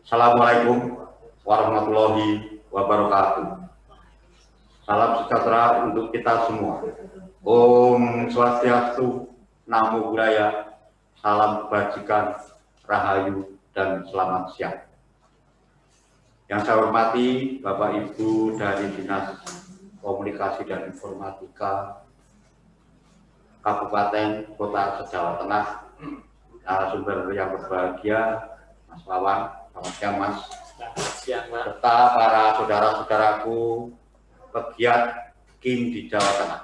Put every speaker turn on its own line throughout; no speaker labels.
Assalamualaikum warahmatullahi wabarakatuh. Salam sejahtera untuk kita semua. Om Swastiastu, Namo Buddhaya, salam kebajikan, rahayu, dan selamat siang. Yang saya hormati Bapak Ibu dari Dinas Komunikasi dan Informatika Kabupaten Kota Jawa Tengah, narasumber yang berbahagia, Mas Wawan, selamat siang Mas. Serta para saudara-saudaraku pegiat KIM di Jawa Tengah.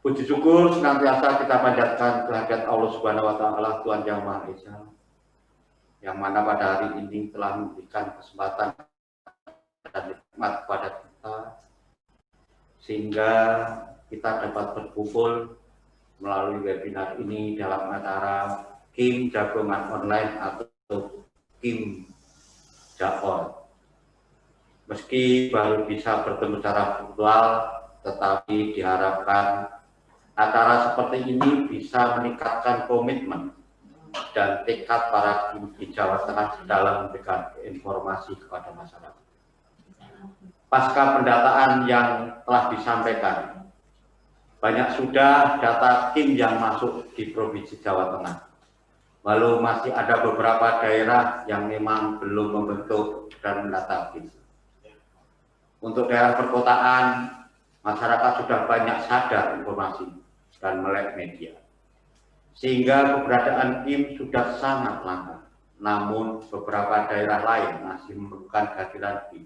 Puji syukur senantiasa kita panjatkan kehadirat Allah Subhanahu wa Ta'ala, Tuhan Yang Maha Esa, yang mana pada hari ini telah memberikan kesempatan dan nikmat kepada kita sehingga kita dapat berkumpul melalui webinar ini dalam acara KIM Jagongan Online atau KIM Jaon. Meski baru bisa bertemu secara virtual, tetapi diharapkan acara seperti ini bisa meningkatkan komitmen dan tekad para KIM di Jawa Tengah dalam memberikan informasi kepada masyarakat. Pasca pendataan yang telah disampaikan, banyak sudah data KIM yang masuk di Provinsi Jawa Tengah. Lalu masih ada beberapa daerah yang memang belum membentuk dan mendata KIM. Untuk daerah perkotaan, masyarakat sudah banyak sadar informasi dan melek media. Sehingga keberadaan KIM sudah sangat langka. Namun beberapa daerah lain masih memerlukan kehadiran KIM.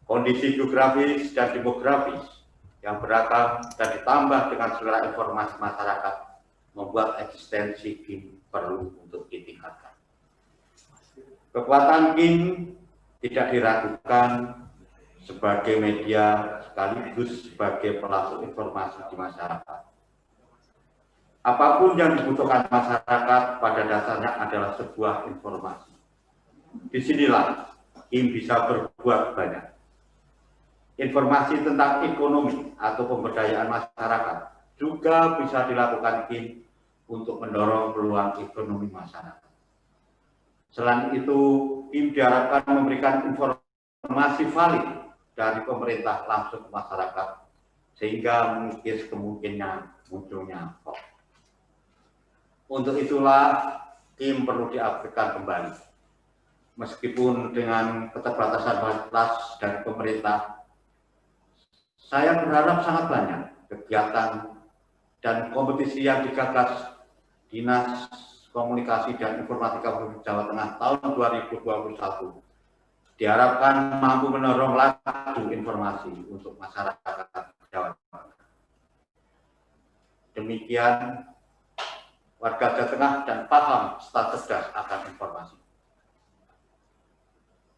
Kondisi geografis dan demografis yang beragam dan ditambah dengan selera informasi masyarakat membuat eksistensi KIM perlu untuk ditingkatkan. Kekuatan KIM tidak diragukan sebagai media sekaligus sebagai pelaku informasi di masyarakat. Apapun yang dibutuhkan masyarakat pada dasarnya adalah sebuah informasi. Disinilah KIM bisa berbuat banyak. Informasi tentang ekonomi atau pemberdayaan masyarakat juga bisa dilakukan KIM untuk mendorong peluang ekonomi masyarakat. Selain itu, KIM diharapkan memberikan informasi valid dari pemerintah langsung ke masyarakat, sehingga mengikis kemungkinan munculnya hoax. Untuk itulah KIM perlu diaplikasikan kembali. Meskipun dengan keterbatasan fasilitas dari pemerintah, saya berharap sangat banyak kegiatan dan kompetisi yang digagas Dinas Komunikasi dan Informatika Provinsi Jawa Tengah tahun 2021 diharapkan mampu mendorong laju informasi untuk masyarakat Jawa Tengah. Demikian warga Jawa Tengah dan paham serta cerdas akan informasi.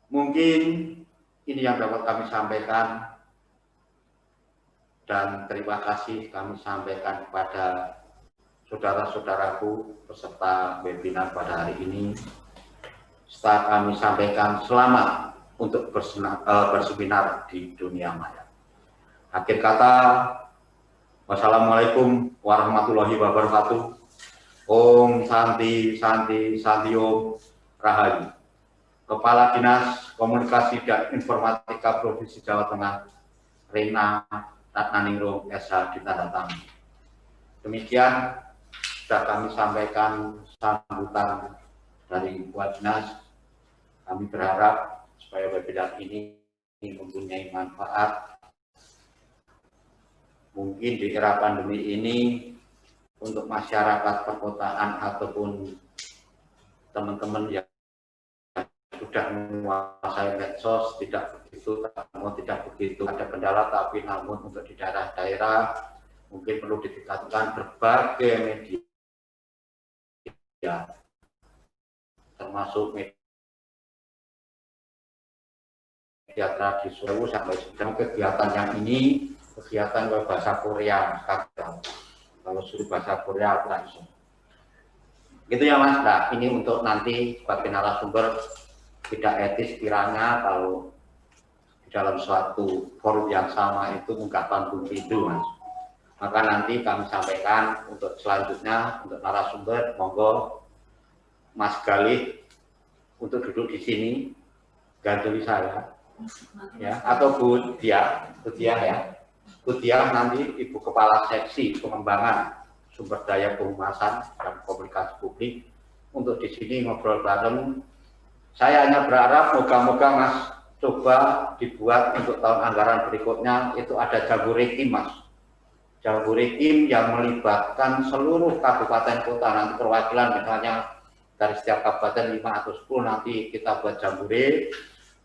Mungkin ini yang dapat kami sampaikan, dan terima kasih kami sampaikan kepada saudara-saudaraku peserta webinar pada hari ini. Setelah kami sampaikan selamat untuk berseminar di dunia maya. Akhir kata, wassalamualaikum warahmatullahi wabarakatuh. Om Santi Santi Santi Om Rahayu. Kepala Dinas Komunikasi dan Informatika Provinsi Jawa Tengah, Rena Ratnaningrum SH ditandatangani. Demikian sudah kami sampaikan sambutan dari Buat Dinas. Kami berharap supaya webinar ini mempunyai manfaat. Mungkin di era pandemi ini untuk masyarakat perkotaan ataupun teman-teman yang sudah menguasai medsos tidak begitu ada kendala, tapi namun untuk di daerah-daerah mungkin perlu ditingkatkan berbagai media, termasuk media tradisional sampai sedang kegiatan yang ini kegiatan berbahasa Korea. Kalau suruh bahasa Korea langsung. Gitu ya Mas. Nah, ini untuk nanti sebagai narasumber tidak etis kiranya kalau di dalam suatu forum yang sama itu mengungkapkan begitu Mas. Maka nanti kami sampaikan untuk selanjutnya untuk narasumber, monggo Mas Galih untuk duduk di sini, gantuli saya, ya, atau Bu Diah ya, Bu Diah nanti Ibu Kepala Seksi Pengembangan Sumber Daya Kehumasan dan Komunikasi Publik untuk di sini ngobrol bareng. Saya hanya berharap moga-moga Mas coba dibuat untuk tahun anggaran berikutnya itu ada jambore tim, Mas. Jambore tim yang melibatkan seluruh kabupaten kota, nanti perwakilan misalnya dari setiap kabupaten 5 atau 10 nanti kita buat jambore,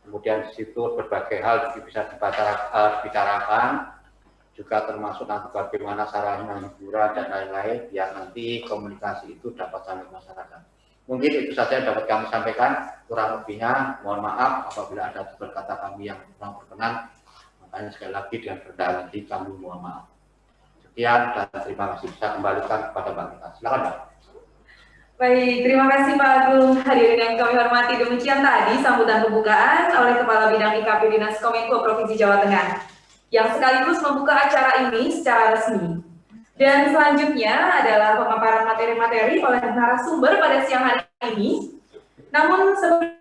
kemudian di situ berbagai hal bisa dibicarakan, juga termasuk nanti bagaimana sarana hiburan dan lain-lain, biar nanti komunikasi itu dapat sampai masyarakat. Mungkin itu saja yang dapat kami sampaikan, kurang lebihnya mohon maaf apabila ada kata kami yang kurang berkenan, makanya sekali lagi dengan rendah hati kami mohon maaf. Sekian dan terima kasih, bisa kembalikan kepada Mbak Rita. Silakan Mbak.
Baik, terima kasih Pak Agung. Hadirin yang kami hormati, demikian tadi sambutan pembukaan oleh Kepala Bidang IKP Dinas Kominfo Provinsi Jawa Tengah, yang sekaligus membuka acara ini secara resmi. Dan selanjutnya adalah pemaparan materi-materi oleh narasumber pada siang hari ini. Namun sebelumnya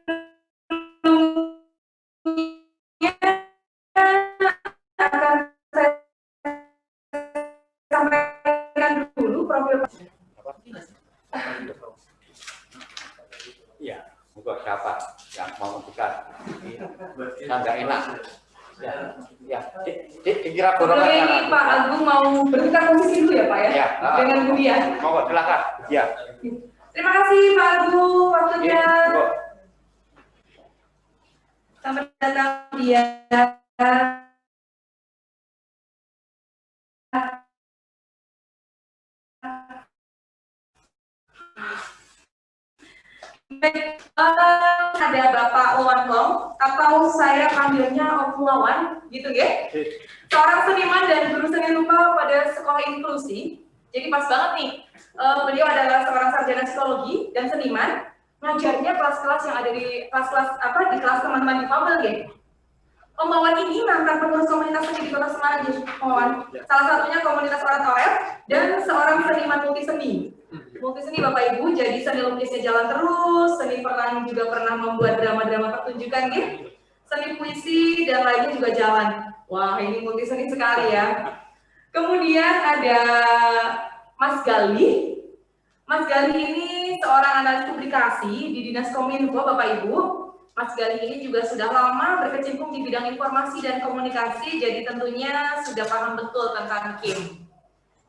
akan saya sampaikan dulu profil.
Iya, untuk siapa yang mau membuka? Nggak enak. Ya, dikira golongan.
Ini Pak Agung mau bertukar posisi dulu ya Pak ya? Ya, dengan Bu Diah.
Mau silakan. Ya.
Terima kasih Pak Agung waktunya. Selamat datang Dia. Ada Bapak Wawan Long, atau saya panggilnya Om Wawan, gitu ya. Seorang seniman dan guru seni rupa pada sekolah inklusi. Jadi pas banget nih, beliau adalah seorang sarjana psikologi dan seniman, ngajarnya kelas-kelas yang ada di kelas teman-teman difabel ya. Om Wawan ini mantan pengurus komunitas seni di Kota Semarang, ya, Om Wawan. Salah satunya komunitas oratorio dan seorang seniman multi seni. Multi seni Bapak Ibu, jadi seni lukisnya jalan terus, seni peran juga pernah membuat drama-drama pertunjukan gitu, seni puisi dan lainnya juga jalan. Wah, ini multi seni sekali ya. Kemudian ada Mas Gali. Mas Gali ini seorang analis publikasi di Dinas Kominfo Bapak Ibu. Mas Gali ini juga sudah lama berkecimpung di bidang informasi dan komunikasi, jadi tentunya sudah paham betul tentang KIM.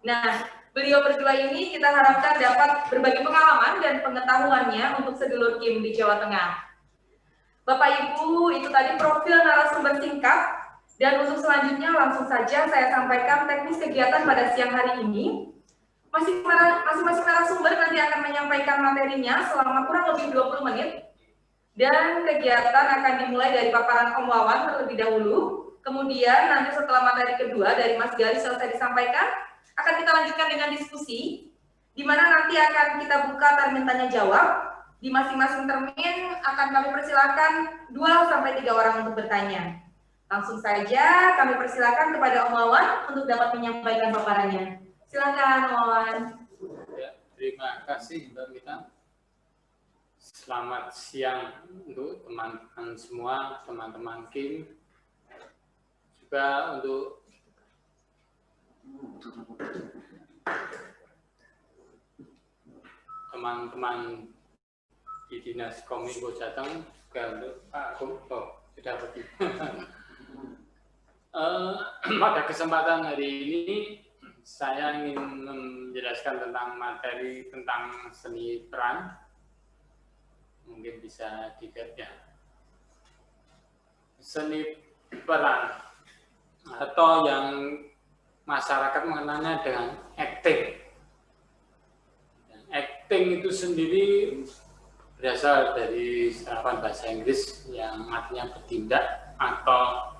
Nah, beliau berdua ini kita harapkan dapat berbagi pengalaman dan pengetahuannya untuk sedulur KIM di Jawa Tengah. Bapak Ibu, itu tadi profil narasumber singkat, dan untuk selanjutnya langsung saja saya sampaikan teknis kegiatan pada siang hari ini. Masing-masing narasumber nanti akan menyampaikan materinya selama kurang lebih 20 menit, dan kegiatan akan dimulai dari paparan Om Wawan terlebih dahulu, kemudian nanti setelah materi kedua dari Mas Gali selesai disampaikan, akan kita lanjutkan dengan diskusi, di mana nanti akan kita buka termin tanya jawab. Di masing-masing termin akan kami persilakan 2-3 orang untuk bertanya. Langsung saja kami persilakan kepada Om Wawan untuk dapat menyampaikan paparannya. Silakan Om Wawan.
Ya, terima kasih Mbak Mita. Selamat siang untuk teman-teman semua, teman-teman KIM. Juga untuk teman-teman di Dinas Kominfo Jateng, juga untuk Pak Agung, sudah pergi. Pada kesempatan hari ini, saya ingin menjelaskan tentang materi tentang seni peran. Mungkin bisa dilihat ya. Seni peran atau yang masyarakat mengenalnya dengan acting. Acting itu sendiri berasal dari serapan bahasa Inggris yang artinya bertindak, atau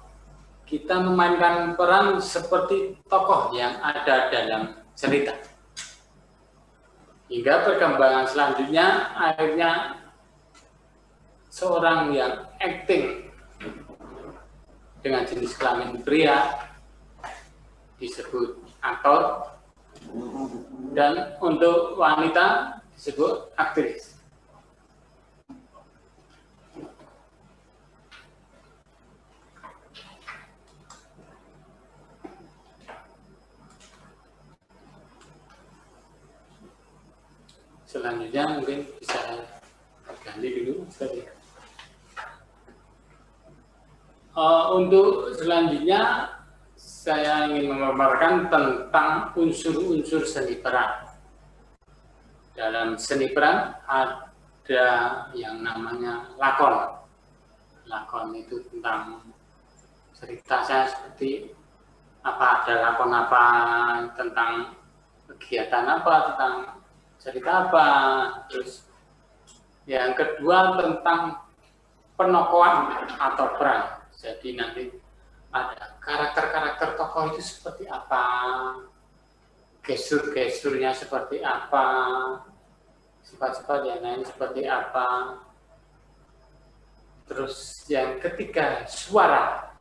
kita memainkan peran seperti tokoh yang ada dalam cerita. Hingga perkembangan selanjutnya akhirnya seorang yang acting dengan jenis kelamin pria disebut aktor, dan untuk wanita disebut aktris. selanjutnya mungkin bisa ganti dulu. Untuk selanjutnya saya ingin memaparkan tentang unsur-unsur seni peran. Dalam seni peran ada yang namanya lakon. Lakon itu tentang cerita saya seperti apa, ada lakon apa, tentang kegiatan apa, tentang cerita apa. Terus yang kedua tentang penokohan atau peran. Jadi nanti ada karakter-karakter tokoh itu seperti apa, gestur-gesturnya seperti apa, sifat-sifat yang lain seperti apa. Terus yang ketiga suara.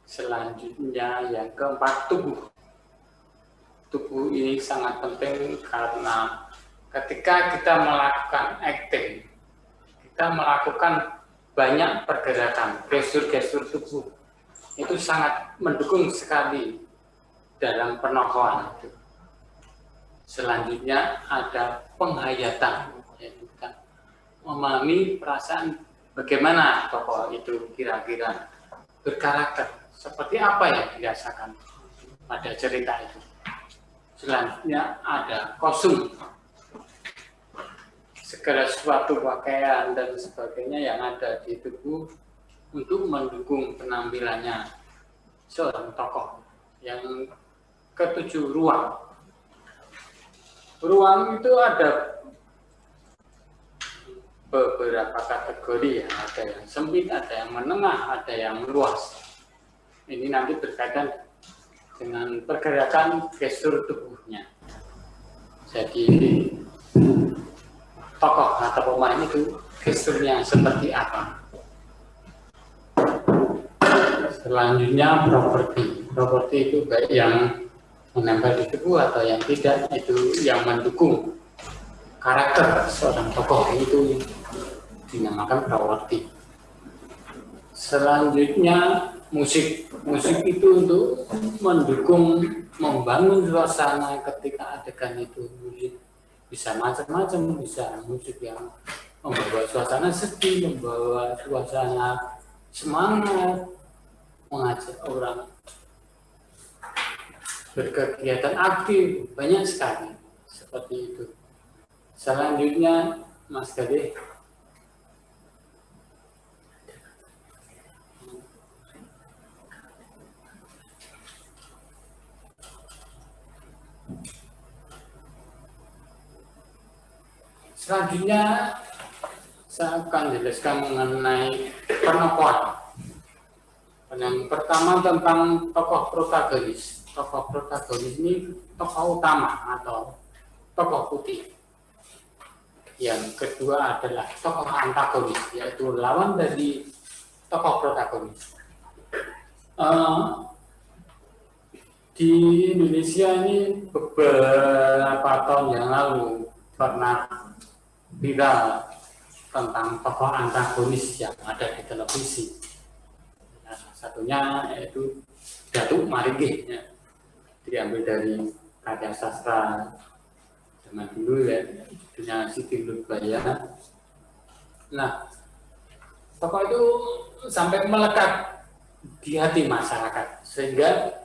Selanjutnya yang keempat tubuh. Tubuh ini sangat penting karena ketika kita melakukan acting, kita melakukan banyak pergerakan, gestur-gestur tubuh itu sangat mendukung sekali dalam penokohan itu. Selanjutnya ada penghayatan, yaitu kita memahami perasaan bagaimana tokoh itu kira-kira berkarakter, seperti apa yang dirasakan pada cerita itu. Selanjutnya ada kostum, segala sesuatu pakaian dan sebagainya yang ada di tubuh untuk mendukung penampilannya seorang tokoh. Yang ketujuh, ruang. Ruang itu ada beberapa kategori ya, ada yang sempit, ada yang menengah, ada yang luas. Ini nanti berkaitan dengan pergerakan gestur tubuhnya. Jadi tokoh atau pemain itu gesturnya seperti apa. Selanjutnya properti. Properti itu baik yang menempel di tubuh atau yang tidak, itu yang mendukung karakter seorang tokoh itu dinamakan properti. Selanjutnya musik. Musik itu untuk mendukung, membangun suasana ketika adegan itu. Musik bisa macam-macam, bisa musik yang membawa suasana sedih, membawa suasana semangat, mengajak orang berkegiatan aktif, banyak sekali seperti itu. Selanjutnya Mas Gadeh. Selanjutnya saya akan jelaskan mengenai penokohan. Yang pertama tentang tokoh protagonis. Tokoh protagonis ini tokoh utama atau tokoh putih. Yang kedua adalah tokoh antagonis, yaitu lawan dari tokoh protagonis. Di Indonesia ini beberapa tahun yang lalu pernah viral tentang tokoh antagonis yang ada di televisi. Nah, salah satunya yaitu Datuk Maringgi, ya. Diambil dari karya sastra zaman dulu ya, judulnya Siti Nurbaya. Nah, tokoh itu sampai melekat di hati masyarakat, sehingga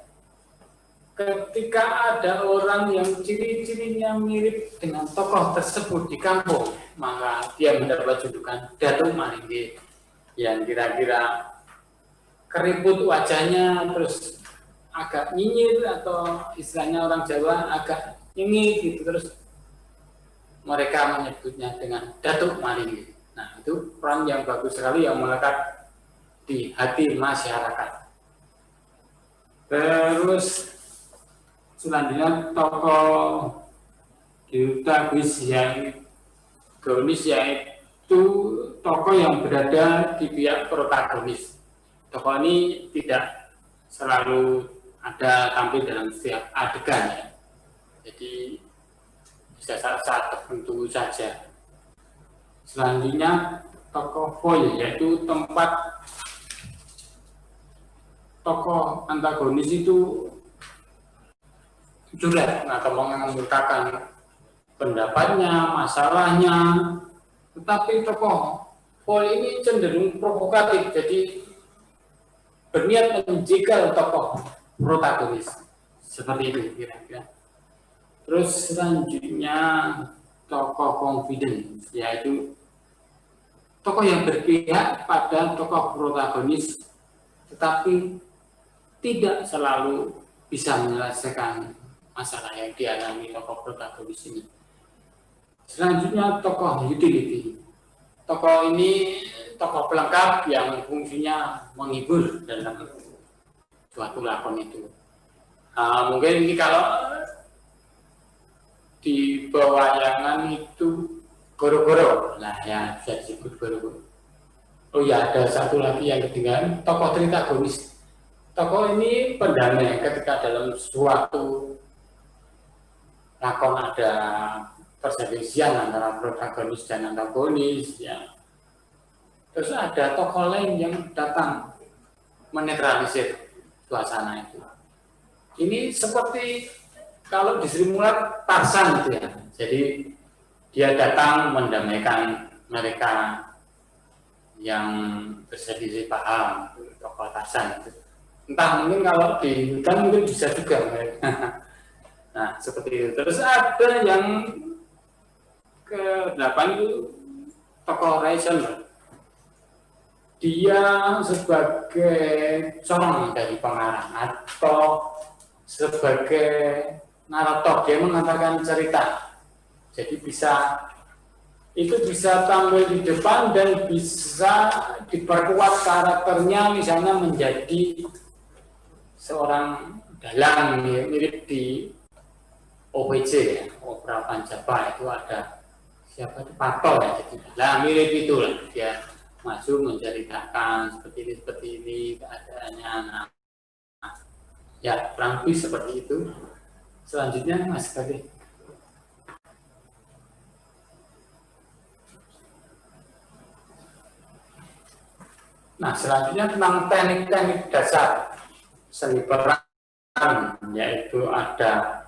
ketika ada orang yang ciri-cirinya mirip dengan tokoh tersebut di kampung, maka dia mendapat julukan Datuk Maringgi, yang kira-kira keriput wajahnya, terus agak nyinyir atau istilahnya orang Jawa agak nyengit gitu, terus mereka menyebutnya dengan Datuk Maringgi. Nah, itu peran yang bagus sekali yang melekat di hati masyarakat. Terus selanjutnya tokoh protagonis yaitu tokoh yang berada di pihak protagonis. Tokoh ini tidak selalu ada tampil dalam setiap adegan, ya. Jadi bisa saat tertentu saja. Selanjutnya tokoh foil, yaitu tempat tokoh antagonis itu curhat atau mengemukakan pendapatnya, masalahnya. Tetapi tokoh Paul ini cenderung provokatif, jadi berniat menjegal tokoh protagonis. Seperti itu kira-kira. Terus selanjutnya tokoh confident, yaitu tokoh yang berpihak pada tokoh protagonis, tetapi tidak selalu bisa menyelesaikan masalah yang dialami tokoh protagonis ini. Selanjutnya tokoh utility. Tokoh ini tokoh pelengkap yang fungsinya menghibur dalam suatu lakon itu. Mungkin ini kalau di pewayangan itu goro-goro, nah ya bisa disebut goro-goro. Oh ya, ada satu lagi yang ketinggalan, tokoh tritagonis. Tokoh ini pendamai ketika dalam suatu lakon ada perselisihan antara protagonis dan antagonis, ya. Terus ada tokoh lain yang datang menetralisir suasana itu. Ini seperti kalau di Sri Mulat Tarsan gitu ya. Jadi dia datang mendamaikan mereka yang berselisih paham, tokoh Tarsan itu. Entah mungkin kalau di hutan mungkin bisa juga mereka. Nah seperti itu. Terus ada yang ke-8 itu tokoh Reisenberg. Dia sebagai corong dari pengarang atau sebagai narator, dia mengatakan cerita. Jadi itu bisa tampil di depan dan bisa diperkuat karakternya, misalnya menjadi seorang dalang mirip di OPJ ya, Opera Panjapa itu ada siapa itu Pato ya, jadi dalang mirip itulah, dia maju menceritakan seperti ini keadaannya. Nah, ya kurang lebih seperti itu. Selanjutnya Mas Gading. Nah selanjutnya tentang teknik-teknik dasar seni peran, yaitu ada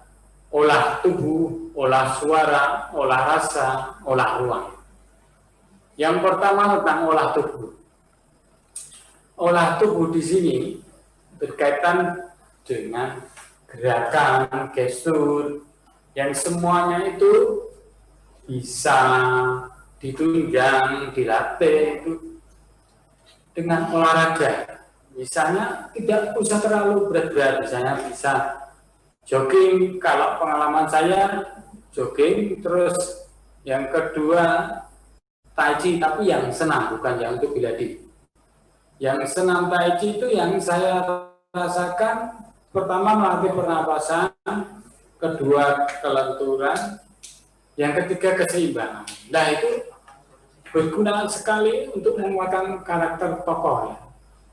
olah tubuh, olah suara, olah rasa, olah ruang. Yang pertama tentang olah tubuh. Olah tubuh di sini berkaitan dengan gerakan, gestur, yang semuanya itu bisa ditunjang, dilatih itu dengan olahraga. Misalnya tidak usah terlalu berat-berat, misalnya bisa jogging. Kalau pengalaman saya jogging, terus yang kedua tai chi, tapi yang senam, bukan yang untuk bela diri. Yang senam tai chi itu yang saya rasakan pertama melatih pernapasan, kedua kelenturan, yang ketiga keseimbangan. Nah itu berguna sekali untuk menguatkan karakter tokoh ya.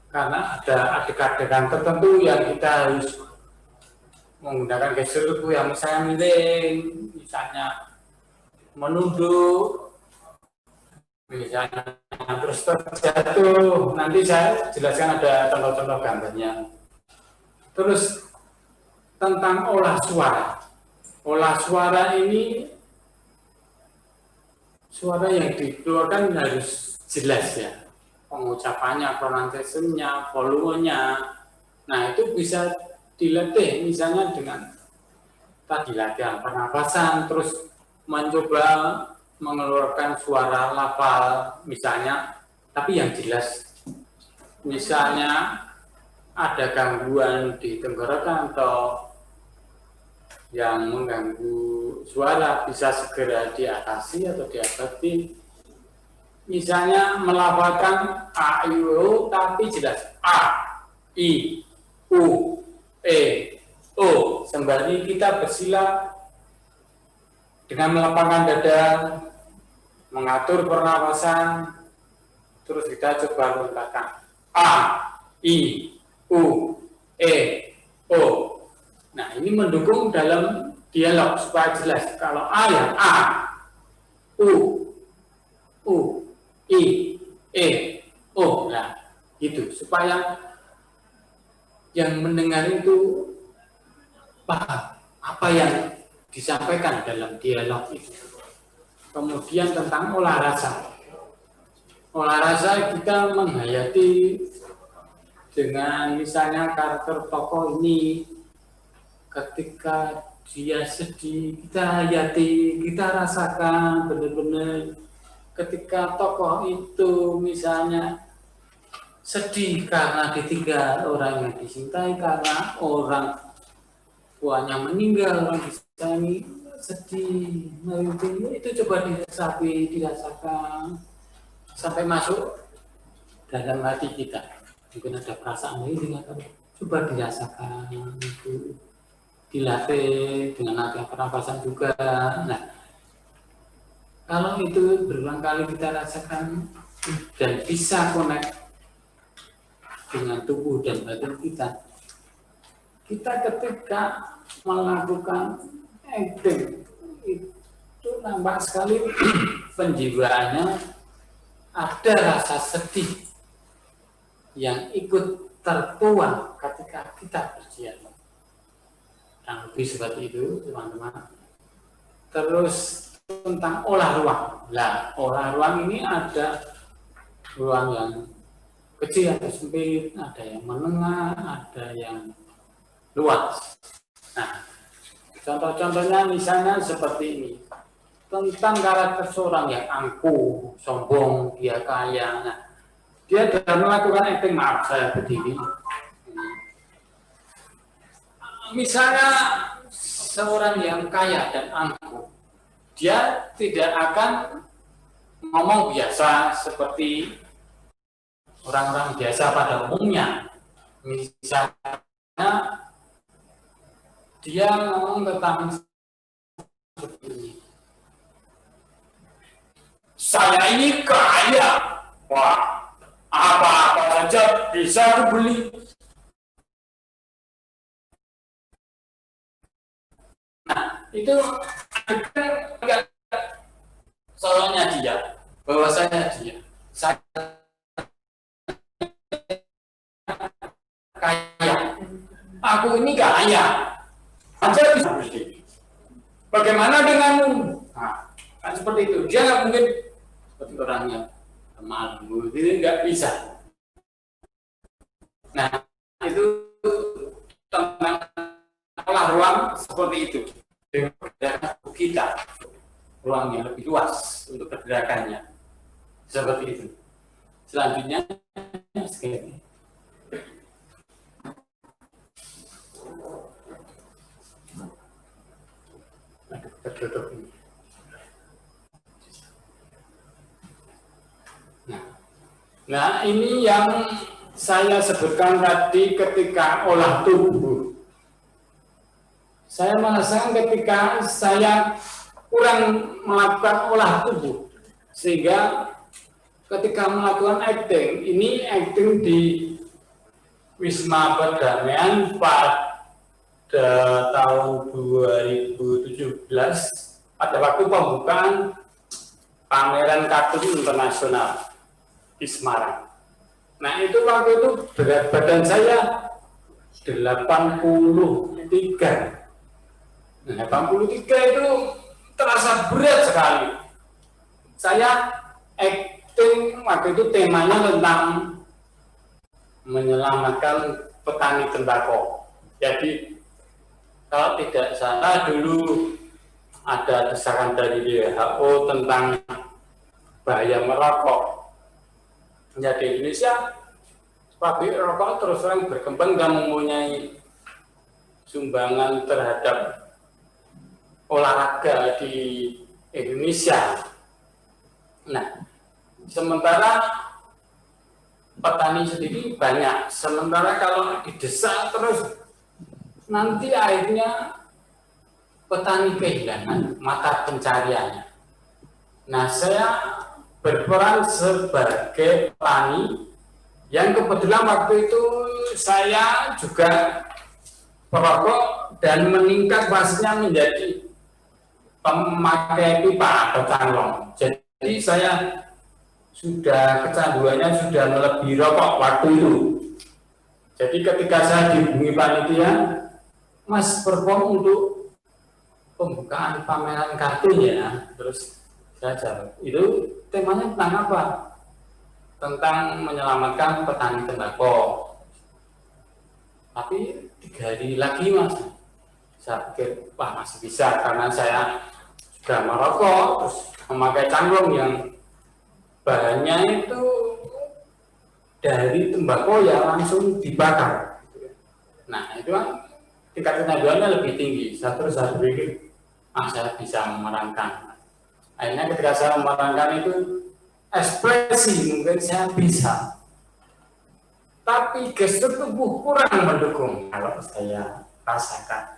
Karena ada adegan-adegan tertentu yang kita harus menggunakan gestur tubuh yang misalnya miring, misalnya menunduk, misalnya terus terjatuh. Nanti saya jelaskan, ada contoh-contoh gambarnya. Terus tentang olah suara. Olah suara ini, suara yang dikeluarkan harus jelas ya. Pengucapannya, pronunciation-nya, volumenya. Nah itu bisa dilatih misalnya dengan tadi latihan pernapasan, terus mencoba mengeluarkan suara lafal misalnya, tapi yang jelas. Misalnya ada gangguan di tenggorokan atau yang mengganggu suara, bisa segera diatasi atau diobati. Misalnya melafalkan a, i, o, tapi jelas a, i, u, e, o. Sembari kita bersila dengan melapangkan dada, mengatur pernapasan, terus kita coba mengatakan a, i, u, e, o. Nah ini mendukung dalam dialog supaya jelas. Kalau a ya a, u, i, e, o. Nah gitu supaya yang mendengar itu paham apa yang disampaikan dalam dialog itu. Kemudian tentang olah rasa. Olah rasa kita menghayati dengan misalnya karakter tokoh ini, ketika dia sedih, kita hayati, kita rasakan benar-benar. Ketika tokoh itu misalnya sedih karena ditinggal orang yang dicintai, karena orang tuanya meninggal, orang disayangi, sedih, itu coba dirasakan sampai masuk dalam hati kita. Mungkin ada perasaan ini, coba dirasakan, itu dilatih dengan latihan pernapasan juga. Nah, kalau itu berulang kali kita rasakan dan bisa connect dengan tubuh dan badan kita ketika melakukan acting itu nampak sekali penjiwaannya ada rasa sedih yang ikut tertuang ketika kita berdialog. Nah, lebih seperti itu, teman-teman. Terus tentang olah ruang. Nah, olah ruang ini ada ruang yang kecil atau sempit, ada yang menengah, ada yang luas. Nah, contoh-contohnya misalnya seperti ini. Tentang karakter seorang yang angkuh, sombong, dia kaya. Nah, dia dalam melakukan acting, maaf saya berdiri. Misalnya seorang yang kaya dan angkuh, dia tidak akan ngomong biasa seperti orang-orang biasa pada umumnya. Misalnya dia ngomong tentang seperti ini. Saya ini kaya, wah, apa-apa saja bisa dibeli. Nah, itu agak soalnya dia, bahwasanya dia, saya kaya, aku ini kaya, aja bisa beli. Bagaimana denganmu? Nah, kan seperti itu. Dia nggak mungkin seperti orangnya malu, itu nggak bisa. Nah, itu tentang olah ruang seperti itu. Dengan pergerakan kita, ruang yang lebih luas untuk pergerakannya. Seperti itu. Selanjutnya, sekali. Nah, ini yang saya sebutkan tadi ketika olah tubuh. Saya merasakan ketika saya kurang melakukan olah tubuh, sehingga ketika melakukan acting, ini acting di Wisma Perdamaian pada tahun 2017 pada waktu pembukaan pameran kartun internasional di Semarang. Nah, itu waktu itu berat badan saya 83. Nah, 83 itu terasa berat sekali. Saya acting waktu itu temanya tentang menyelamatkan petani tembakau. Jadi kalau tidak salah dulu ada desakan dari WHO tentang bahaya merokok. Jadi Indonesia pabrik rokok terus terang berkembang dan mempunyai sumbangan terhadap olahraga di Indonesia. Nah, sementara petani sendiri banyak, sementara kalau didesak terus nanti akhirnya petani kehilangan mata pencariannya. Nah, saya berperan sebagai petani yang kebetulan waktu itu saya juga perokok dan meningkat pastinya menjadi pemakai pipa atau canlong. Jadi saya sudah kecanduannya sudah melebihi rokok waktu itu. Jadi ketika saya dihubungi panitia, Mas perform untuk pembukaan pameran kartun ya, terus saya jawab, itu temanya tentang apa? Tentang menyelamatkan petani tembakau. Tapi 3 hari lagi Mas, saya pikir wah masih bisa karena saya sudah merokok, terus memakai cangklong yang bahannya itu dari tembakau yang langsung dibakar. Nah itu kan tingkat kecanduannya lebih tinggi. Saya berpikir, saya bisa memerankan. Akhirnya ketika saya memerankan itu ekspresi mungkin saya bisa, tapi gestur tubuh kurang mendukung. Kalau saya rasakan,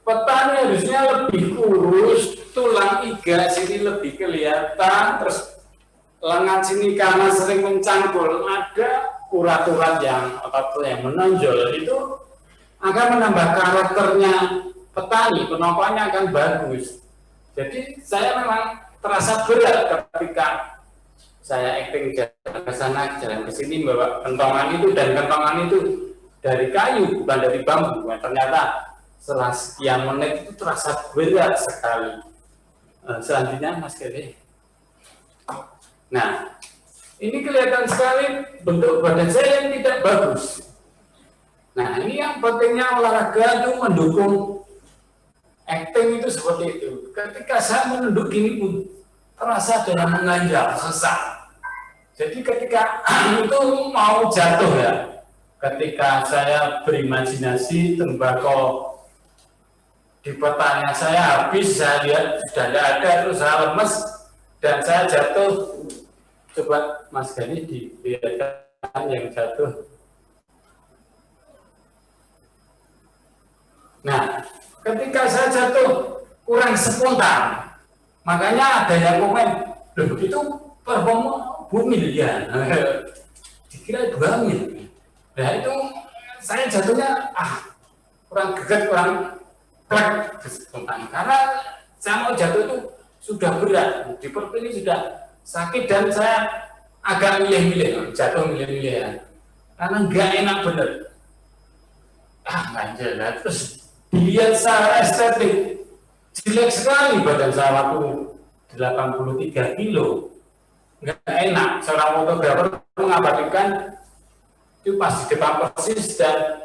petani harusnya lebih kurus, tulang iga sini lebih kelihatan, terus lengan sini karena sering mencangkul ada urat-urat yang atau yang menonjol, itu akan menambah karakternya petani, penampilannya akan bagus. Jadi saya memang terasa berat ketika saya acting jalan ke sana, jalan ke sini bawa kentongan itu, dan kentongan itu dari kayu bukan dari bambu. Nah, ternyata setelah sekian menit itu terasa berat sekali. Selanjutnya Mas Kede. Nah, ini kelihatan sekali bentuk badan saya yang tidak bagus. Nah, ini yang pentingnya olahraga itu mendukung acting itu seperti itu. Ketika saya menunduk gini pun terasa dalam menganjal, sesak. Jadi ketika itu mau jatuh ya, ketika saya berimajinasi tembakau di petanya saya habis, saya lihat sudah tidak ada, terus saya lemes dan saya jatuh. Coba Mas Gani dilihatkan yang jatuh. Nah, ketika saya jatuh kurang spontan, makanya ada yang komen, loh itu performa bumi ya, dikira 2 mil. Nah itu saya jatuhnya kurang geget, kurang plek spontan, karena saya mau jatuh itu sudah berat, di perut ini sudah sakit dan saya agak milih-milih, jatuh milih-milih ya, karena nggak enak bener. Nggak jelas. Terus dilihat secara estetik jelek sekali badan saya waktu 83 kilo, nggak enak. Seorang fotografer mengabadikan itu pas di depan persis, dan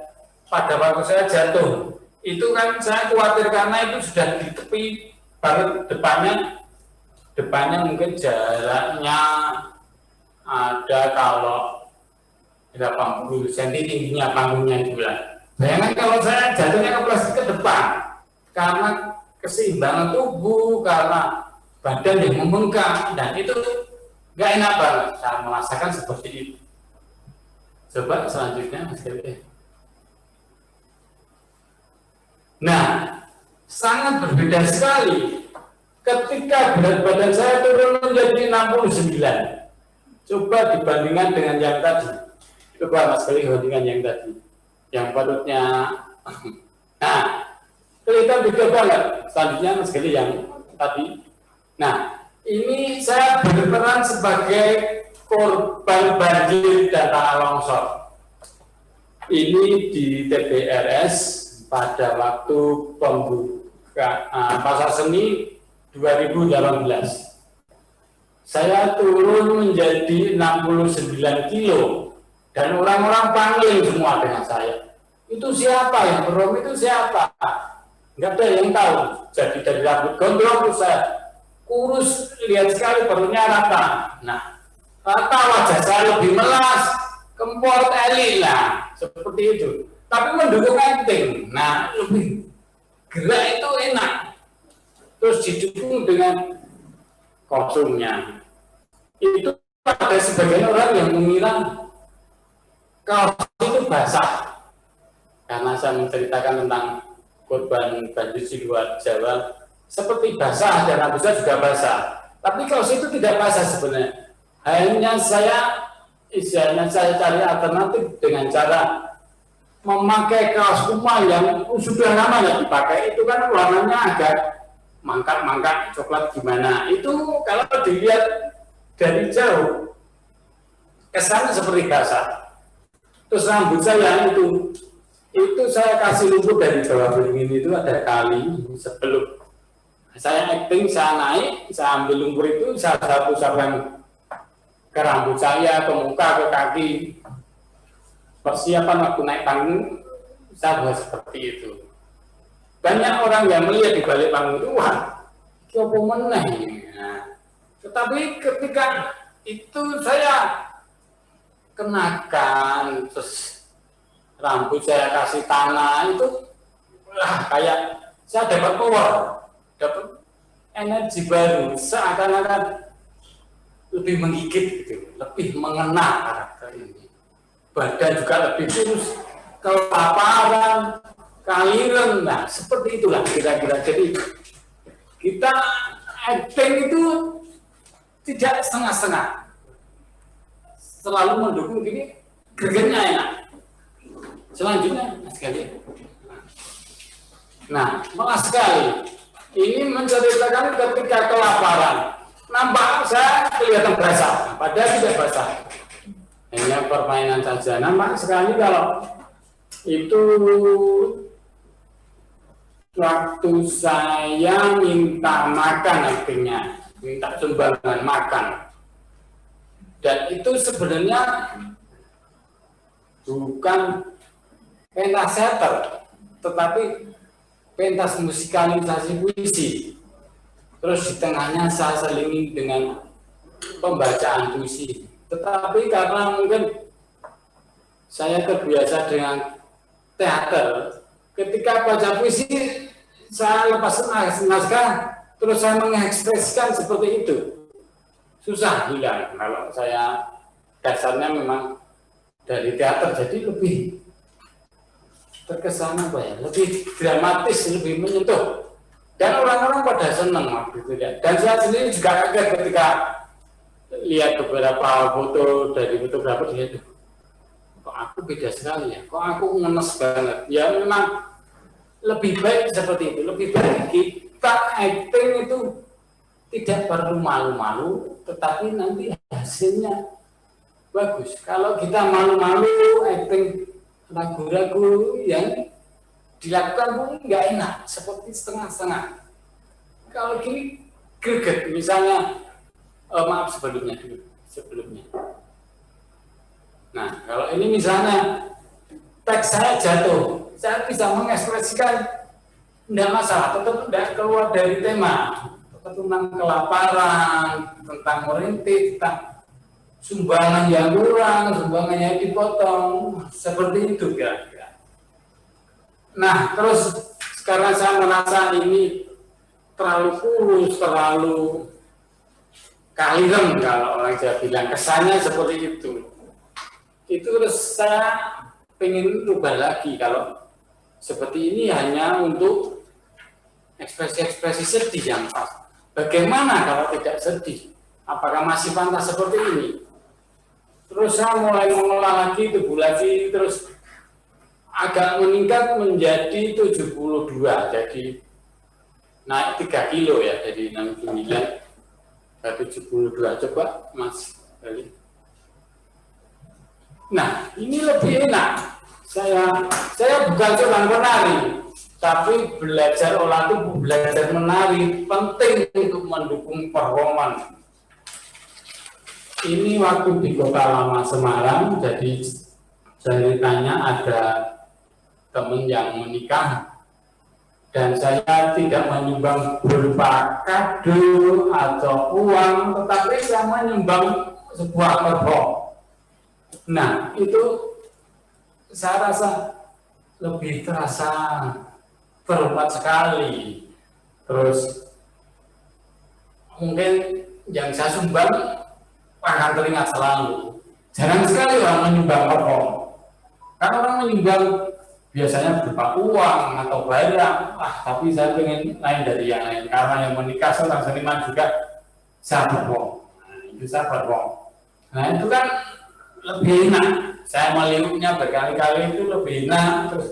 pada waktu saya jatuh itu kan saya khawatir karena itu sudah di tepi banget depannya mungkin jaraknya ada kalau 80 cm tingginya panggungnya itu lah. Bayangkan kalau saya jatuhnya ke plastik ke depan, karena keseimbangan tubuh, karena badan yang membengkak, dan itu nggak enak banget. Saya merasakan seperti itu. Coba selanjutnya Mas Kevin. Nah, sangat berbeda sekali ketika berat badan saya turun menjadi 69. Coba dibandingkan dengan yang tadi. Coba Mas Kevin bandingkan yang tadi. Yang perutnya, nah, kelihatan beda banget. Selanjutnya Mas Geli yang tadi. Nah, ini saya berperan sebagai korban banjir dan tanah longsor. Ini di TBRS pada waktu pembuka pasar seni 2018. Saya turun menjadi 69 kilo. Dan orang-orang panggil semua dengan saya. Itu siapa yang berom, itu siapa? Nggak ada yang tahu. Jadi dari rambut gondrong saya kurus, lihat sekali perutnya rata. Nah, rata wajah saya lebih melas, kempot lah, seperti itu. Tapi mendukung acting. Nah, lebih gerak itu enak. Terus didukung dengan kostumnya. Itu ada sebagian orang yang mengira kaos itu basah, karena saya menceritakan tentang korban banjir di luar Jawa seperti basah dan rambut saya juga basah. Tapi kaos itu tidak basah sebenarnya. Hanya saya cari alternatif dengan cara memakai kaos kumal yang sudah lama nggak dipakai. Itu kan warnanya agak mangkat-mangkat coklat gimana. Itu kalau dilihat dari jauh kesannya seperti basah. Terus rambut saya itu saya kasih lumpur dari bawah beringin itu ada kali sebelum Saya acting, saya naik, saya ambil lumpur itu, saya usapkan ke rambut saya, ke muka, ke kaki. Persiapan waktu naik panggung, saya buat seperti itu. Banyak orang yang melihat di balik panggung itu, wah, apa meneh. Nah, tetapi ketika itu saya kenakan, terus rambut saya kasih tanah itu, kayak saya dapat power, dapat energi baru, seakan-akan lebih menggigit gitu, lebih mengena karakter ini. Badan juga lebih kurus, kelaparan, kaliren, nah seperti itulah kira-kira. Jadi kita acting itu tidak setengah-setengah, selalu mendukung gini, gregetnya enak. Selanjutnya, Mas Gali. Nah, malas sekali. Ini menceritakan ketika kelaparan. Nampak saya kelihatan basah, padahal tidak basah. Hanya permainan saja. Nampak sekali kalau itu waktu saya minta makan akhirnya, minta sumbangan makan. Dan itu sebenarnya bukan pentas teater, tetapi pentas musikalisasi puisi. Terus di tengahnya saya selingi dengan pembacaan puisi. Tetapi karena mungkin saya terbiasa dengan teater, ketika baca puisi saya lepas naskah, terus saya mengekspresikan seperti itu. Susah hilang. Kalau saya dasarnya memang dari teater, jadi lebih terkesan apa ya, lebih dramatis, lebih menyentuh, dan orang-orang pada senang waktu itu ya. Dan saya sendiri juga kaget ketika lihat beberapa foto dari fotografer, dia kok aku beda sekali ya, kok aku ngenes banget ya. Memang lebih baik seperti itu, lebih baik kita acting itu tidak perlu malu-malu, tetapi nanti hasilnya bagus. Kalau kita malu-malu acting ragu-ragu yang dilakukan pun nggak enak, seperti setengah-setengah. Kalau gini greget, misalnya maaf sebelumnya. Nah, kalau ini misalnya teks saya jatuh, saya bisa mengekspresikan, tidak masalah, tetap tidak keluar dari tema, tetap tentang kelaparan, tentang merintis, tentang sumbangan yang kurang, sumbangan yang dipotong, seperti itu kira-kira. Nah, terus sekarang saya merasa ini terlalu kurus, terlalu kaliren kalau orang Jawa bilang, kesannya seperti itu. Itu terus saya pengen rubah lagi, kalau seperti ini hanya untuk ekspresi-ekspresi sedih yang pas. Bagaimana kalau tidak sedih? Apakah masih pantas seperti ini? Terus saya mulai mengolah lagi, tubuh lagi, terus agak meningkat menjadi 72, jadi naik 3 kilo ya, dari 69 ke 72. Coba Mas Gali. Nah, ini lebih enak. Saya bukan seorang penari, tapi belajar olah tubuh, belajar menari penting untuk mendukung performa. Ini waktu di Kota Lama Semarang, jadi ceritanya ada teman yang menikah dan saya tidak menyumbang berupa kado atau uang, tetapi saya menyumbang sebuah perform. Nah, itu saya rasa lebih terasa berhormat sekali. Terus mungkin yang saya sumbang akan teringat selalu. Jarang sekali orang menyumbang perform. Karena orang menyumbang biasanya berupa uang atau barang. Tapi saya pengen lain dari yang lain. Karena yang menikah seorang seniman juga saya perform. Nah, itu saya perform. Nah, itu kan lebih enak. Saya melihatnya berkali-kali itu lebih enak. Terus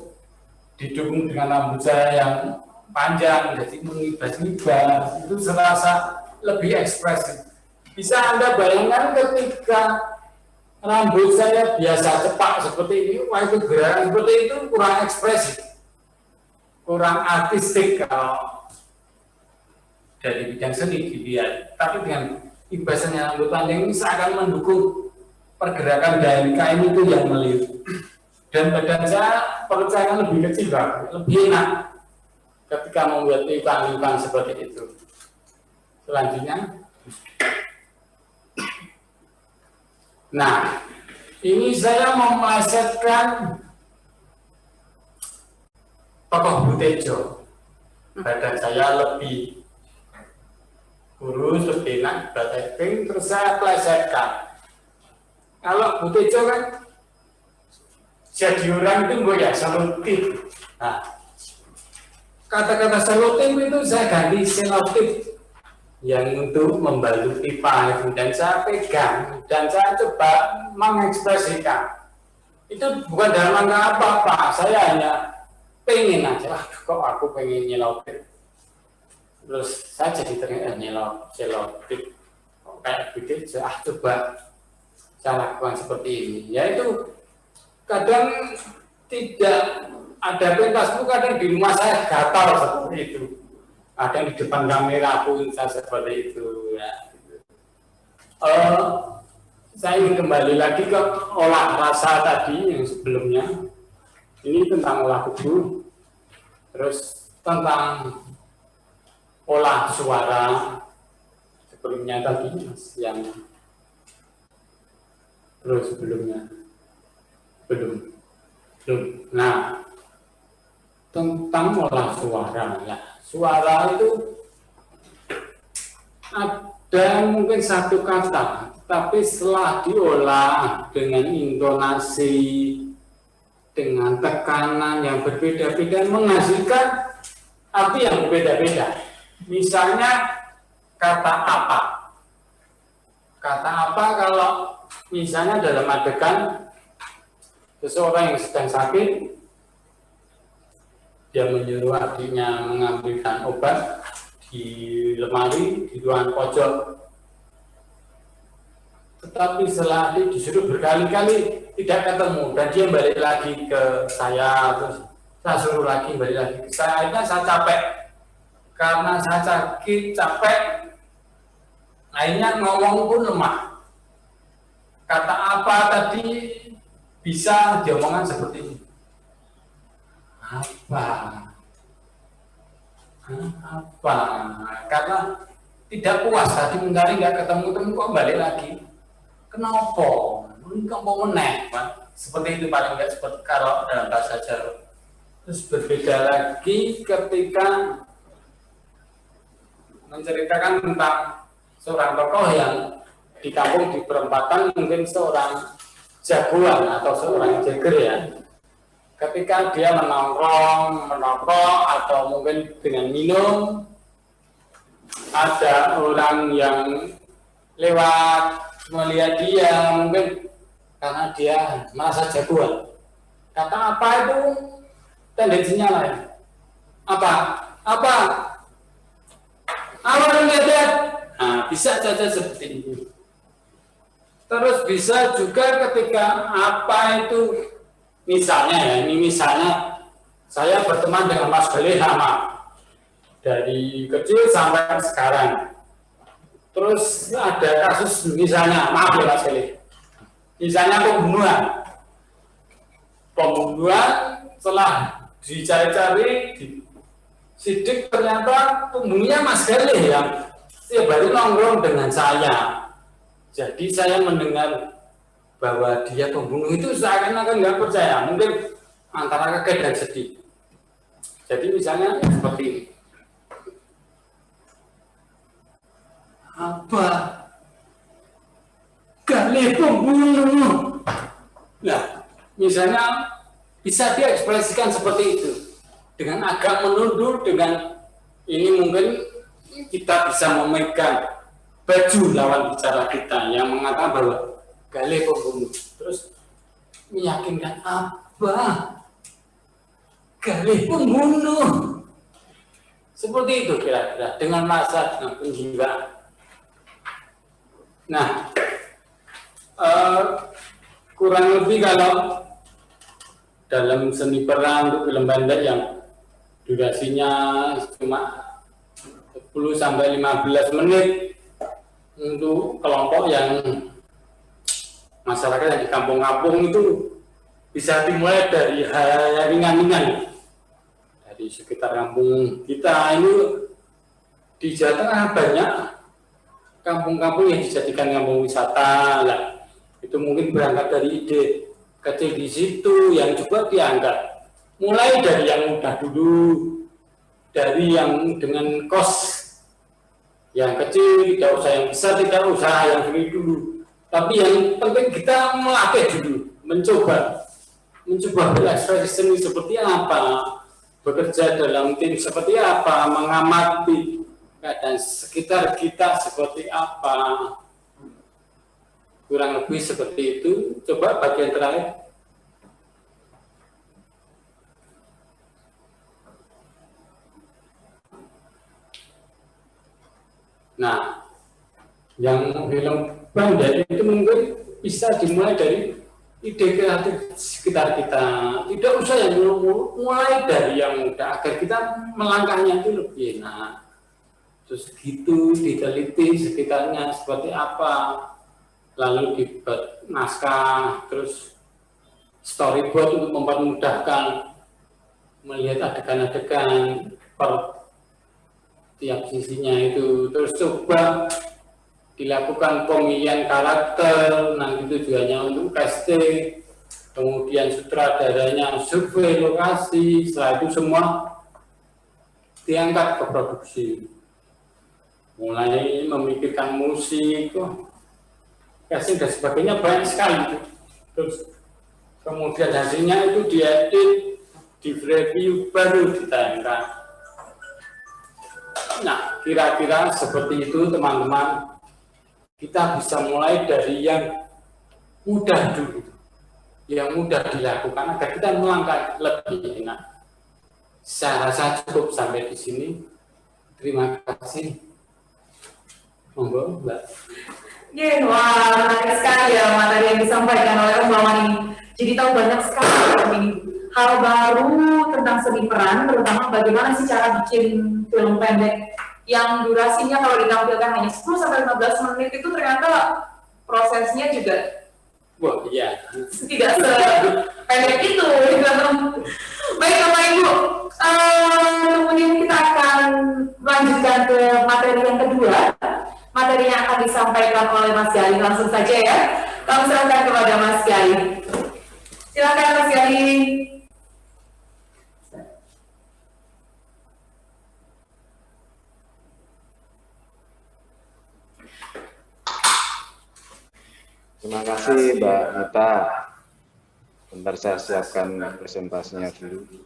didukung dengan rambut saya yang panjang, jadi mengibas-ibas. Itu serasa lebih ekspresif. Bisa Anda bayangkan ketika rambut saya biasa cepak seperti ini, wah itu gerakan seperti itu kurang ekspresif, kurang artistik. Kalau dari bidang seni dilihat, tapi dengan ibasanya rambut panjang ini seakan mendukung pergerakan dari kain itu yang meliuk. Dan badan saya perut saya kan lebih kecil, lebih enak ketika membuat iklan-iklan seperti itu. Selanjutnya, nah ini saya mau melesetkan tokoh Butejo. Badan saya lebih kurus, lebih enak, bateking, terus saya plesetkan. Kalau Butejo kan jadi orang itu gue ya selotip. Nah, kata-kata selotip itu saya ganti selotip yang untuk membalut pipa, dan saya pegang dan saya coba mengekspresikan. Itu bukan dalam rangka apa-apa, saya hanya pengen aja, kok aku pengen nyelotip. Terus saya jadi ternyata nyelotip kayak gitu, coba saya lakukan seperti ini. Yaitu kadang tidak ada pentasmu, kadang di rumah saya gatal seperti itu. Ada di depan kamera pun saya seperti itu. Ya. Saya ingin kembali lagi ke olah rasa tadi yang sebelumnya. Ini tentang olah tubuh, terus tentang olah suara sebelumnya tadi yang terus sebelumnya belum. Nah, tentang olah suara ya. Suara itu ada mungkin satu kata, tapi setelah diolah dengan intonasi, dengan tekanan yang berbeda-beda, menghasilkan arti yang berbeda-beda. Misalnya kata apa? Kata apa kalau misalnya dalam adegan seseorang yang sedang sakit, dia menyuruh adiknya mengambilkan obat di lemari di ruangan pojok. Tetapi setelah adik disuruh berkali-kali tidak ketemu dan dia balik lagi ke saya, terus saya suruh lagi balik lagi ke saya. Akhirnya saya capek karena saya sakit, capek. Akhirnya ngomong pun lemah. Kata apa tadi bisa diomongkan seperti ini. Apa? Karena tidak puas tadi mencari nggak ketemu kok balik lagi. Kenapa? Kok mau meneh? Seperti itu paling nggak seperti kalau dalam bahasa Jawa. Terus berbeda lagi ketika menceritakan tentang seorang tokoh yang di kampung di perempatan mungkin seorang jagoan atau seorang jeger ya. Ketika dia menongkrong, merokok, atau mungkin dengan minum, ada orang yang lewat melihat dia, mungkin karena dia merasa jagoan. Kata apa itu tendensinya lain. Apa? Awal lihat. Nah, bisa saja seperti itu. Terus bisa juga ketika apa itu. Misalnya ya, ini misalnya saya berteman dengan Mas Galih lama dari kecil sampai sekarang. Terus ada kasus misalnya, maaf ya Mas Galih, misalnya pembunuhan setelah dicari-cari, sidik ternyata pembunuhnya Mas Galih yang setiap hari nongkrong dengan saya. Jadi saya mendengar bahwa dia pembunuh itu seakan-akan nggak percaya, mungkin antara kaget dan sedih. Jadi misalnya seperti ini. Apa? Galih pembunuh. Nah, misalnya bisa dia ekspresikan seperti itu dengan agak menundur, dengan ini mungkin kita bisa memegang baju lawan bicara kita yang mengatakan bahwa Galih pembunuh, terus meyakinkan apa? Galih pembunuh. Seperti itu kira-kira dengan masa dengan penjiwaan. Nah, kurang lebih kalau dalam seni peran untuk film pendek yang durasinya cuma sampai 15 menit untuk kelompok yang masyarakat yang di kampung-kampung itu bisa dimulai dari hal yang ringan-ringan dari sekitar kampung kita. Ini di Jawa Tengah banyak kampung-kampung yang dijadikan kampung wisata lah. Itu mungkin berangkat dari ide kecil di situ yang juga dianggap mulai dari yang mudah dulu, dari yang dengan kos yang kecil, tidak usah yang besar, tidak usah yang gede dulu. Tapi yang penting kita melatih dulu, mencoba berekspresi seni seperti apa, bekerja dalam tim seperti apa, mengamati keadaan sekitar kita seperti apa. Kurang lebih seperti itu. Coba bagian terakhir. Nah, yang film Bandar itu mungkin bisa dimulai dari ide kreatif sekitar kita. Tidak usah yang mulai dari yang mudah agar kita melangkahnya itu lebih enak. Terus gitu diteliti sekitarnya seperti apa, lalu dibuat naskah, terus storyboard untuk mempermudahkan melihat adegan-adegan per tiap sisinya itu. Terus coba dilakukan pemilihan karakter, nanti tujuannya untuk casting, kemudian sutradaranya survei lokasi, setelah itu semua diangkat ke produksi. Mulai memikirkan musik, casting dan sebagainya banyak sekali. Terus kemudian hasilnya itu diedit, direview, baru ditayangkan. Nah, kira-kira seperti itu teman-teman. Kita bisa mulai dari yang mudah dulu, yang mudah dilakukan agar kita melangkah lebih enak. Saya rasa cukup sampai di sini. Terima kasih. Monggo, Mbak.
Wah, menarik sekali ya materi yang disampaikan oleh Om Wawan ini. Jadi tahu banyak sekali ini hal baru tentang seni peran, terutama bagaimana sih cara bikin film pendek yang durasinya kalau ditampilkan hanya 10-15 menit itu ternyata prosesnya juga
Iya.
tidak sependek itu. Baik Bapak Ibu, kemudian kita akan melanjutkan ke materi yang kedua. Materi yang akan disampaikan oleh Mas Gali. Langsung saja ya, kami serahkan kepada Mas Gali. Silakan Mas Gali.
Terima kasih Mbak Nita. Bentar saya siapkan presentasinya dulu.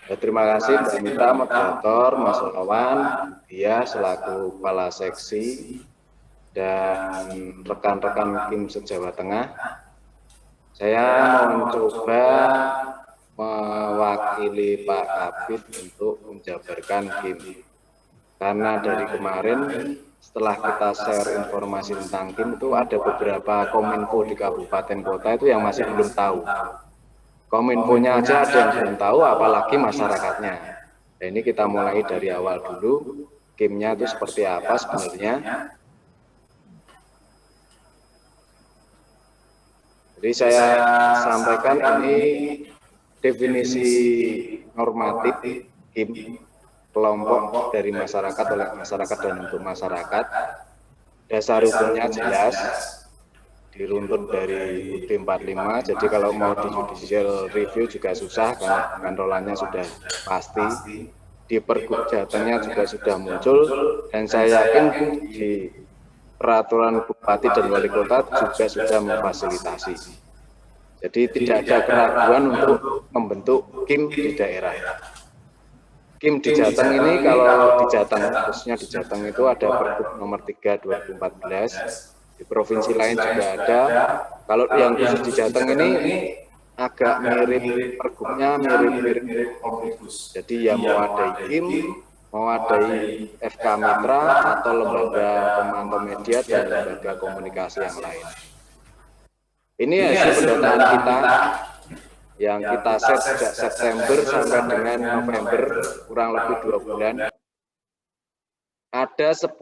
Terima kasih Mbak Nita, moderator, Mas Wawan, dia selaku Kepala Seksi, dan rekan-rekan tim se-Jawa Tengah. Saya mau mencoba mewakili Pak Kabid untuk menjabarkan KIM. Karena dari kemarin setelah kita share informasi tentang KIM itu ada beberapa kominfo di kabupaten kota itu yang masih belum tahu. Kominfonya aja ada yang belum tahu, apalagi masyarakatnya. Nah, ini kita mulai dari awal dulu, KIM-nya itu seperti apa sebenarnya. Jadi saya sampaikan ini definisi normatif KIM, kelompok dari masyarakat, oleh masyarakat, dan untuk masyarakat. Dasar hukumnya jelas, diruntut dari UUD 45, jadi kalau mau di judicial review juga susah, karena pengontrolannya sudah pasti. Di Pergub Jatengnya juga sudah muncul, dan saya yakin di peraturan Bupati dan Wali Kota juga sudah memfasilitasi. Jadi tidak ada keraguan untuk membentuk KIM di daerah. KIM di Jateng ini, kalau di Jateng, khususnya di Jateng itu ada Pergub nomor 3 2014, di provinsi lain juga ada. Kalau yang khusus di Jateng ini agak mirip pergubnya, mirip Omnibus. Jadi yang mewadai KIM, mewadai FK Mitra atau lembaga pemantau media dan lembaga komunikasi yang lain. Ini hasil pendataan kita yang kita set sejak September sampai dengan November, kurang lebih 2 bulan. Ada 10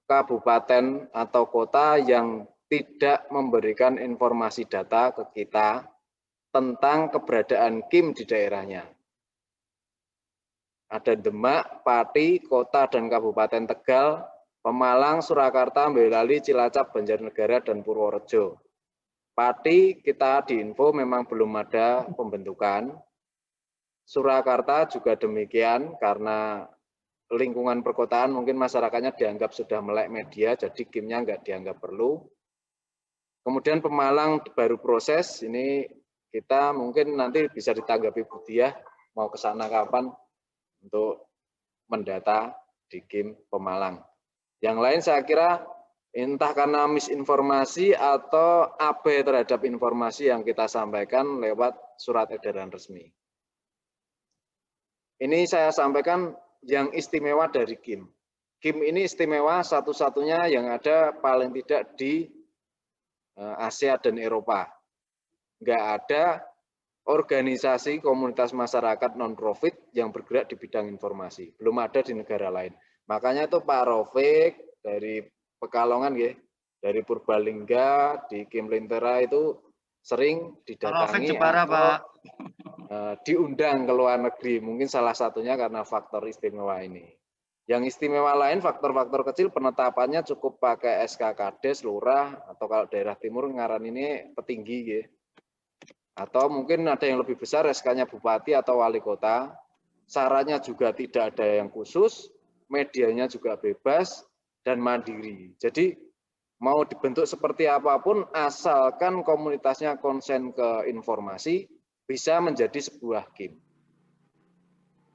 kabupaten atau kota yang tidak memberikan informasi data ke kita tentang keberadaan KIM di daerahnya. Ada Demak, Pati, Kota dan Kabupaten Tegal, Pemalang, Surakarta, Boyolali, Cilacap, Banjarnegara, dan Purworejo. Pati kita diinfo memang belum ada pembentukan. Surakarta juga demikian karena lingkungan perkotaan mungkin masyarakatnya dianggap sudah melek media, jadi KIM-nya nggak dianggap perlu. Kemudian Pemalang baru proses, ini kita mungkin nanti bisa ditanggapi Bu Diah, mau ke sana kapan untuk mendata di KIM Pemalang. Yang lain saya kira entah karena misinformasi atau abai terhadap informasi yang kita sampaikan lewat surat edaran resmi. Ini saya sampaikan yang istimewa dari KIM. KIM ini istimewa satu-satunya yang ada paling tidak di Asia dan Eropa. Nggak ada organisasi komunitas masyarakat non-profit yang bergerak di bidang informasi. Belum ada di negara lain. Makanya itu Pak Raufik dari Pekalongan, ya, dari Purbalingga, di KIM Lentera itu sering didatangi atau diundang ke luar negeri, mungkin salah satunya karena faktor istimewa ini. Yang istimewa lain, faktor-faktor kecil penetapannya cukup pakai SK Kades, Lurah, atau kalau daerah timur ngaran ini petinggi, ya. Atau mungkin ada yang lebih besar SK-nya Bupati atau Wali Kota. Syaratnya juga tidak ada yang khusus, medianya juga bebas dan mandiri. Jadi mau dibentuk seperti apapun, asalkan komunitasnya konsen ke informasi, bisa menjadi sebuah KIM.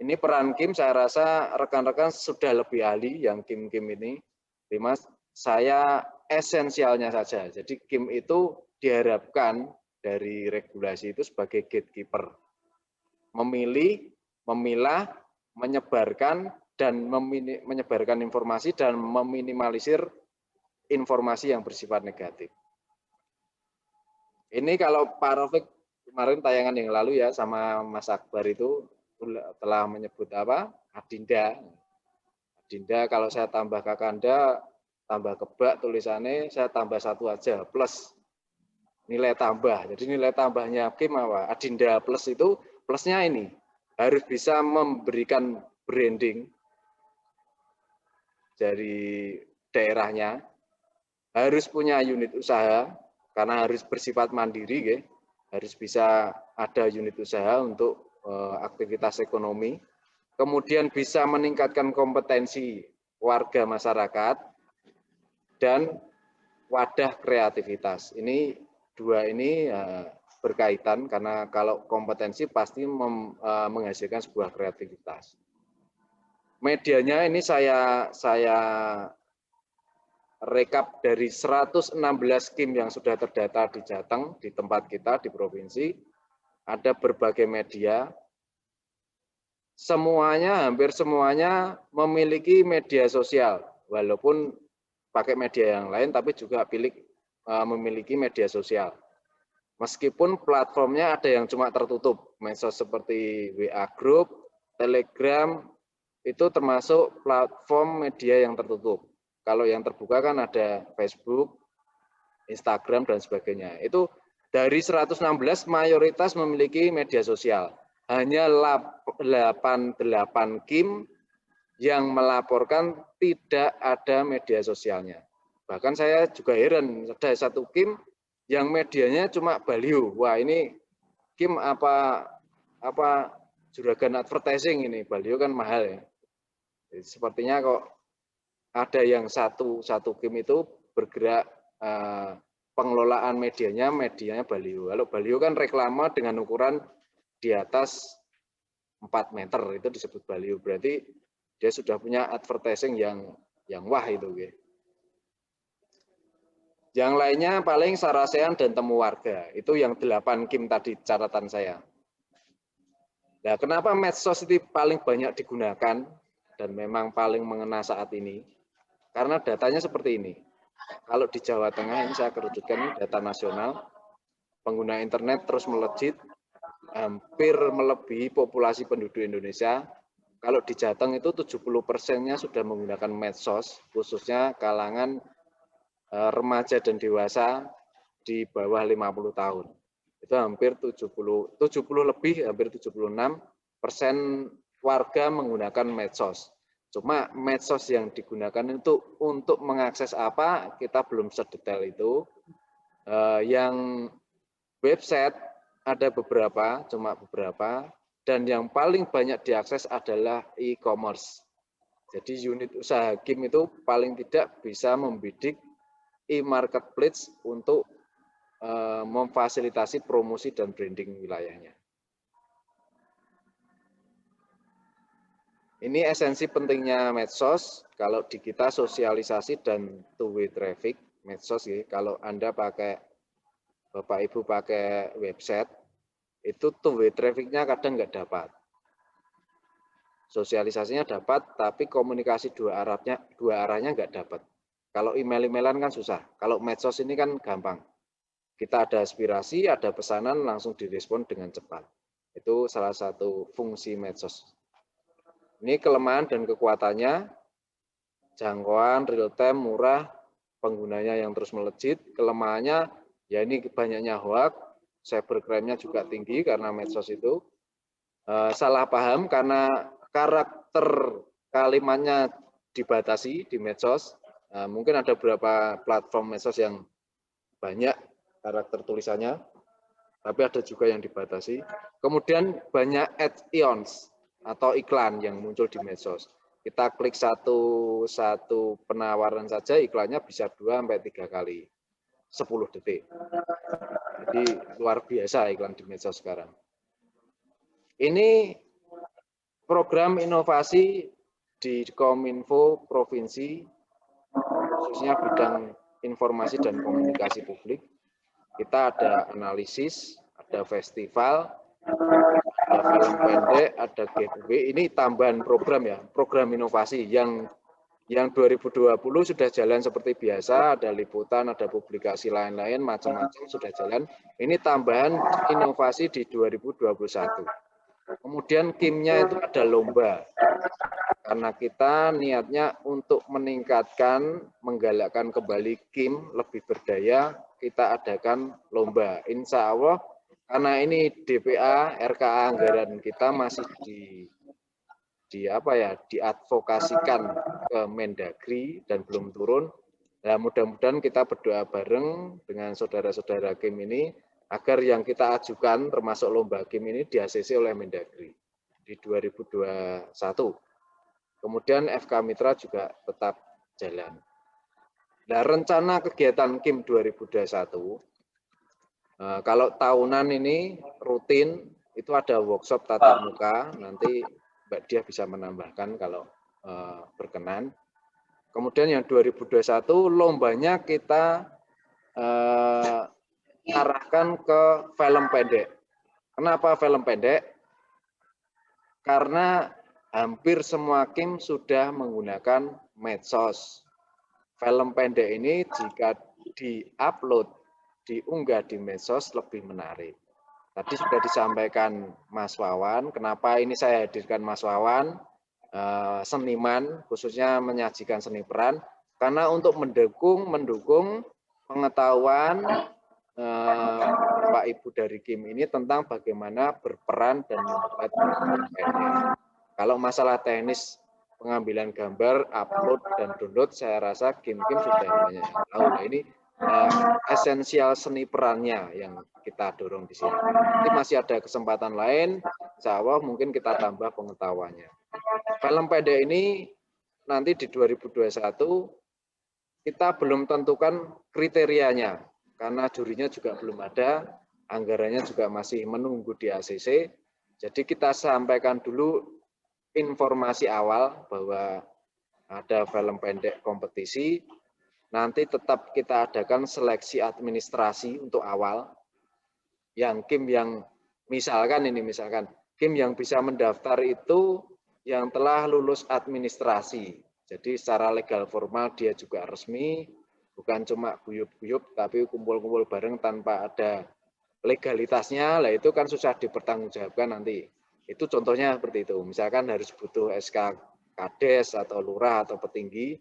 Ini peran KIM saya rasa rekan-rekan sudah lebih ahli yang KIM-KIM ini. Mas, saya esensialnya saja. Jadi KIM itu diharapkan dari regulasi itu sebagai gatekeeper. Memilih, memilah, menyebarkan, dan menyebarkan informasi dan meminimalisir informasi yang bersifat negatif. Ini kalau Pak Raufik kemarin tayangan yang lalu ya sama Mas Akbar itu telah menyebut apa? Adinda. Adinda kalau saya tambah Kakanda, tambah kebak tulisannya, saya tambah satu aja, plus nilai tambah. Jadi nilai tambahnya KIM apa? Adinda plus itu, plusnya ini, harus bisa memberikan branding dari daerahnya, harus punya unit usaha, karena harus bersifat mandiri, ya. Harus bisa ada unit usaha untuk aktivitas ekonomi, kemudian bisa meningkatkan kompetensi warga masyarakat, dan wadah kreativitas. Ini dua ini berkaitan karena kalau kompetensi pasti menghasilkan sebuah kreativitas. Medianya ini saya rekap dari 116 KIM yang sudah terdata di Jateng, di tempat kita, di provinsi, ada berbagai media, semuanya, hampir semuanya memiliki media sosial, walaupun pakai media yang lain, tapi juga memiliki media sosial. Meskipun platformnya ada yang cuma tertutup, medsos seperti WA Group, Telegram, itu termasuk platform media yang tertutup. Kalau yang terbuka kan ada Facebook, Instagram, dan sebagainya. Itu dari 116 mayoritas memiliki media sosial. Hanya 88 KIM yang melaporkan tidak ada media sosialnya. Bahkan saya juga heran, ada satu KIM yang medianya cuma baliho. Wah, ini KIM apa juragan advertising ini, baliho kan mahal ya. Jadi, sepertinya kok ada yang satu KIM itu bergerak pengelolaan medianya baliho. Kalau baliho kan reklame dengan ukuran di atas 4 meter, itu disebut baliho. Berarti dia sudah punya advertising yang wah itu. Ya. Yang lainnya paling sarasehan dan temu warga. Itu yang 8 KIM tadi catatan saya. Nah, kenapa medsos itu paling banyak digunakan dan memang paling mengena saat ini? Karena datanya seperti ini. Kalau di Jawa Tengah, ini saya kerucutkan, ini data nasional, pengguna internet terus melejit, hampir melebihi populasi penduduk Indonesia. Kalau di Jateng itu 70%-nya sudah menggunakan medsos, khususnya kalangan remaja dan dewasa di bawah 50 tahun. Itu hampir 70 lebih, hampir 76% warga menggunakan medsos. Cuma medsos yang digunakan itu untuk mengakses apa, kita belum sedetail itu. Yang website ada beberapa, cuma beberapa, dan yang paling banyak diakses adalah e-commerce. Jadi unit usaha KIM itu paling tidak bisa membidik e-marketplace untuk memfasilitasi promosi dan branding wilayahnya. Ini esensi pentingnya medsos. Kalau di kita sosialisasi dan two-way traffic, medsos ya. Kalau Anda pakai, Bapak Ibu pakai website, itu two-way traffic-nya kadang nggak dapat. Sosialisasinya dapat, tapi komunikasi dua arahnya nggak dapat. Kalau email-emailan kan susah. Kalau medsos ini kan gampang. Kita ada aspirasi, ada pesanan, langsung direspon dengan cepat. Itu salah satu fungsi medsos. Ini kelemahan dan kekuatannya, jangkauan, real time, murah, penggunanya yang terus melejit. Kelemahannya, ya ini banyaknya hoax, cybercrime-nya juga tinggi karena medsos itu. Salah paham karena karakter kalimatnya dibatasi di medsos. Mungkin ada beberapa platform medsos yang banyak karakter tulisannya, tapi ada juga yang dibatasi. Kemudian banyak add-ons atau iklan yang muncul di medsos. Kita klik satu penawaran saja, iklannya bisa 2-3 kali, 10 detik. Jadi luar biasa iklan di medsos sekarang. Ini program inovasi di Kominfo Provinsi, khususnya bidang informasi dan komunikasi publik. Kita ada analisis, ada festival, ada film pendek, ada giveaway. Ini tambahan program ya, program inovasi yang 2020 sudah jalan seperti biasa, ada liputan, ada publikasi lain-lain, macam-macam sudah jalan. Ini tambahan inovasi di 2021. Kemudian KIM-nya itu ada lomba. Karena kita niatnya untuk meningkatkan, menggalakkan kembali KIM lebih berdaya, kita adakan lomba. Insya Allah, karena ini DPA, RKA anggaran kita masih diadvokasikan ke Mendagri dan belum turun. Nah, mudah-mudahan kita berdoa bareng dengan saudara-saudara KIM ini agar yang kita ajukan termasuk lomba KIM ini di-ACC oleh Mendagri di 2021. Kemudian FK Mitra juga tetap jalan. Nah, rencana kegiatan KIM 2021, kalau tahunan ini rutin, itu ada workshop tatap muka, nanti Mbak Diah bisa menambahkan kalau berkenan. Kemudian yang 2021, lombanya kita arahkan ke film pendek. Kenapa film pendek? Karena hampir semua KIM sudah menggunakan medsos. Film pendek ini jika di-upload, diunggah di medsos lebih menarik. Tadi sudah disampaikan Mas Wawan, kenapa ini saya hadirkan Mas Wawan, seniman, khususnya menyajikan seni peran, karena untuk mendukung pengetahuan Bapak Ibu dari KIM ini tentang bagaimana berperan dan membuat film pendek. Kalau masalah teknis pengambilan gambar, upload dan download, saya rasa KIM sudah banyak yang tahu. Nah, ini esensial seni perannya yang kita dorong di sini. Nanti masih ada kesempatan lain, insya Allah mungkin kita tambah pengetahuannya. Film pendek ini nanti di 2021 kita belum tentukan kriterianya, karena jurinya juga belum ada, anggarannya juga masih menunggu di ACC. Jadi kita sampaikan dulu informasi awal bahwa ada film pendek kompetisi, nanti tetap kita adakan seleksi administrasi untuk awal, yang KIM yang misalkan KIM yang bisa mendaftar itu yang telah lulus administrasi, jadi secara legal formal dia juga resmi, bukan cuma guyup-guyup tapi kumpul-kumpul bareng tanpa ada legalitasnya, lah itu kan susah dipertanggungjawabkan nanti. Itu contohnya seperti itu. Misalkan harus butuh SK Kades atau lurah atau petinggi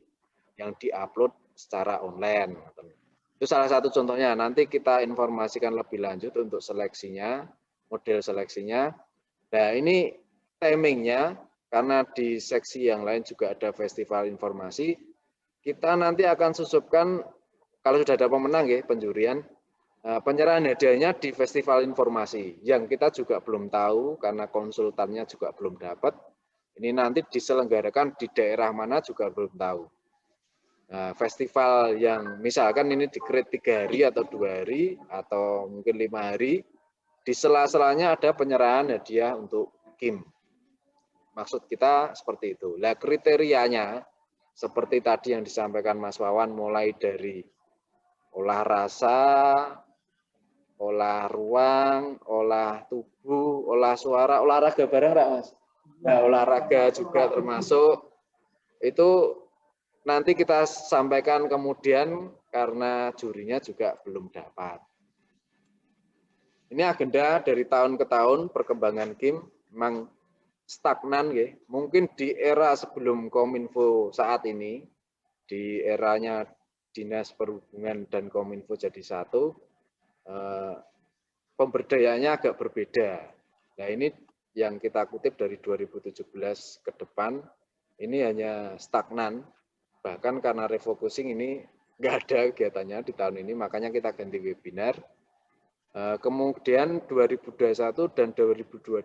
yang diupload secara online. Itu salah satu contohnya. Nanti kita informasikan lebih lanjut untuk seleksinya, model seleksinya. Nah ini timingnya, karena di seksi yang lain juga ada festival informasi, kita nanti akan susupkan, kalau sudah ada pemenang ya, penjurian, penyerahan hadiahnya di festival informasi, yang kita juga belum tahu karena konsultannya juga belum dapat. Ini nanti diselenggarakan di daerah mana juga belum tahu. Nah, festival yang misalkan ini dikrit 3 hari atau 2 hari atau mungkin 5 hari, di sela-selanya ada penyerahan hadiah untuk KIM. Maksud kita seperti itu. Nah, kriterianya seperti tadi yang disampaikan Mas Wawan, mulai dari olah rasa, olah ruang, olah tubuh, olah suara, olahraga bareng enggak, Mas? Nah, olahraga juga termasuk. Itu nanti kita sampaikan kemudian karena jurinya juga belum dapat. Ini agenda dari tahun ke tahun perkembangan KIM memang stagnan ya. Mungkin di era sebelum Kominfo saat ini, di eranya Dinas Perhubungan dan Kominfo jadi satu, pemberdayaannya agak berbeda. Nah ini yang kita kutip dari 2017 ke depan, ini hanya stagnan. Bahkan karena refocusing ini nggak ada kegiatannya di tahun ini, makanya kita ganti webinar. Kemudian 2021 dan 2022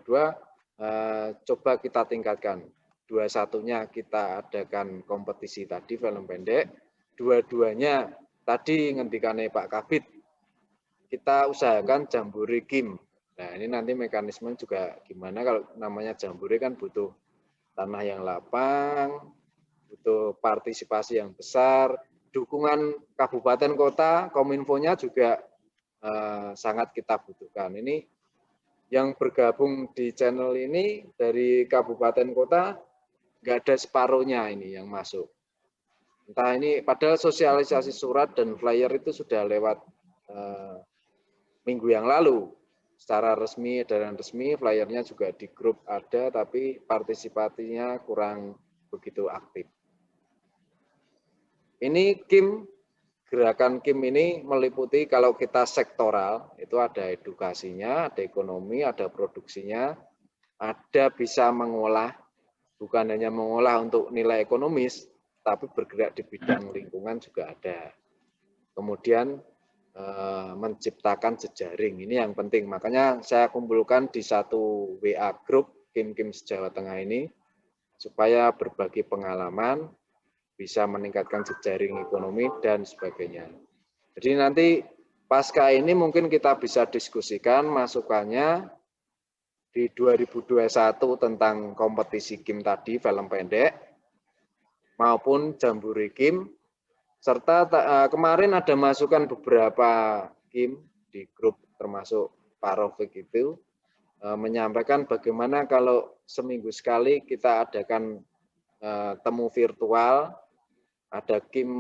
coba kita tingkatkan. 21-nya kita adakan kompetisi tadi film pendek, 22-nya tadi ngendikane Pak Kabid, kita usahakan jambore KIM. Nah ini nanti mekanisme juga gimana, kalau namanya jambore kan butuh tanah yang lapang, butuh partisipasi yang besar, dukungan kabupaten kota, kominfonya juga sangat kita butuhkan. Ini yang bergabung di channel ini dari kabupaten kota nggak ada separuhnya ini yang masuk. Entah ini padahal sosialisasi surat dan flyer itu sudah lewat minggu yang lalu. Secara resmi, edaran resmi, flyernya juga di grup ada, tapi partisipasinya kurang begitu aktif. Ini KIM, gerakan KIM ini meliputi kalau kita sektoral, itu ada edukasinya, ada ekonomi, ada produksinya, ada bisa mengolah, bukan hanya mengolah untuk nilai ekonomis, tapi bergerak di bidang lingkungan juga ada. Kemudian menciptakan jejaring, ini yang penting. Makanya saya kumpulkan di satu WA group KIM Jawa Tengah ini, supaya berbagi pengalaman, bisa meningkatkan jejaring ekonomi, dan sebagainya. Jadi nanti pasca ini mungkin kita bisa diskusikan masukannya di 2021 tentang kompetisi KIM tadi, film pendek, maupun jambore KIM, serta kemarin ada masukan beberapa KIM di grup termasuk Pak Rofik itu, menyampaikan bagaimana kalau seminggu sekali kita adakan temu virtual, ada KIM,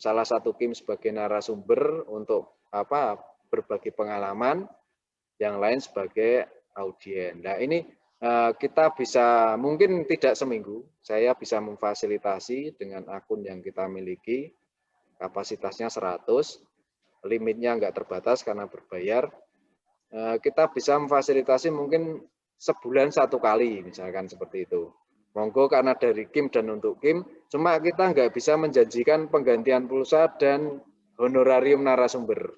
salah satu KIM sebagai narasumber untuk berbagi pengalaman, yang lain sebagai audien. Nah ini kita bisa, mungkin tidak seminggu, saya bisa memfasilitasi dengan akun yang kita miliki, kapasitasnya 100, limitnya nggak terbatas karena berbayar. Kita bisa memfasilitasi mungkin sebulan 1 kali, misalkan seperti itu. Monggo karena dari KIM dan untuk KIM, cuma kita nggak bisa menjanjikan penggantian pulsa dan honorarium narasumber.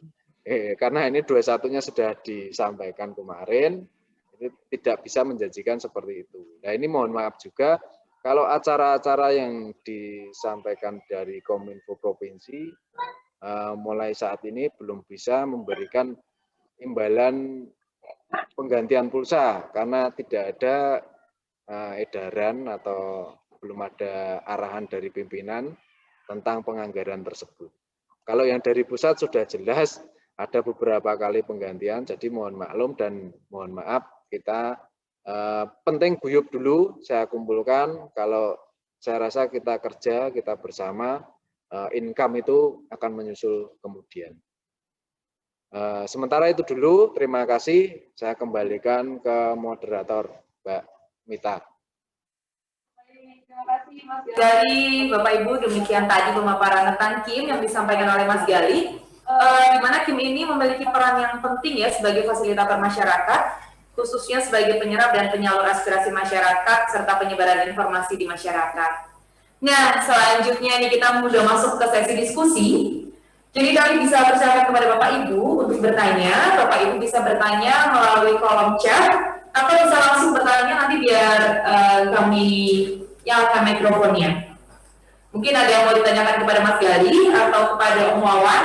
Karena ini 21-nya sudah disampaikan kemarin, ini tidak bisa menjanjikan seperti itu. Nah ini mohon maaf juga, kalau acara-acara yang disampaikan dari Kominfo Provinsi, mulai saat ini belum bisa memberikan imbalan penggantian pulsa, karena tidak ada edaran atau belum ada arahan dari pimpinan tentang penganggaran tersebut. Kalau yang dari pusat sudah jelas, ada beberapa kali penggantian, jadi mohon maklum dan mohon maaf, kita penting guyup dulu, saya kumpulkan, kalau saya rasa kita kerja, kita bersama, income itu akan menyusul kemudian. Sementara itu dulu, terima kasih. Saya kembalikan ke moderator, Mbak Mita.
Terima kasih Mas Gali, Bapak Ibu, demikian tadi pemaparan tentang KIM yang disampaikan oleh Mas Gali. Di mana KIM ini memiliki peran yang penting ya sebagai fasilitator masyarakat, khususnya sebagai penyerap dan penyalur aspirasi masyarakat serta penyebaran informasi di masyarakat. Nah, selanjutnya ini kita sudah masuk ke sesi diskusi. Jadi kami bisa persilakan kepada Bapak Ibu untuk bertanya. Bapak Ibu bisa bertanya melalui kolom chat atau bisa langsung bertanya nanti biar kami nyalakan mikrofonnya. Mungkin ada yang mau ditanyakan kepada Mas Gali atau kepada Om Wawan.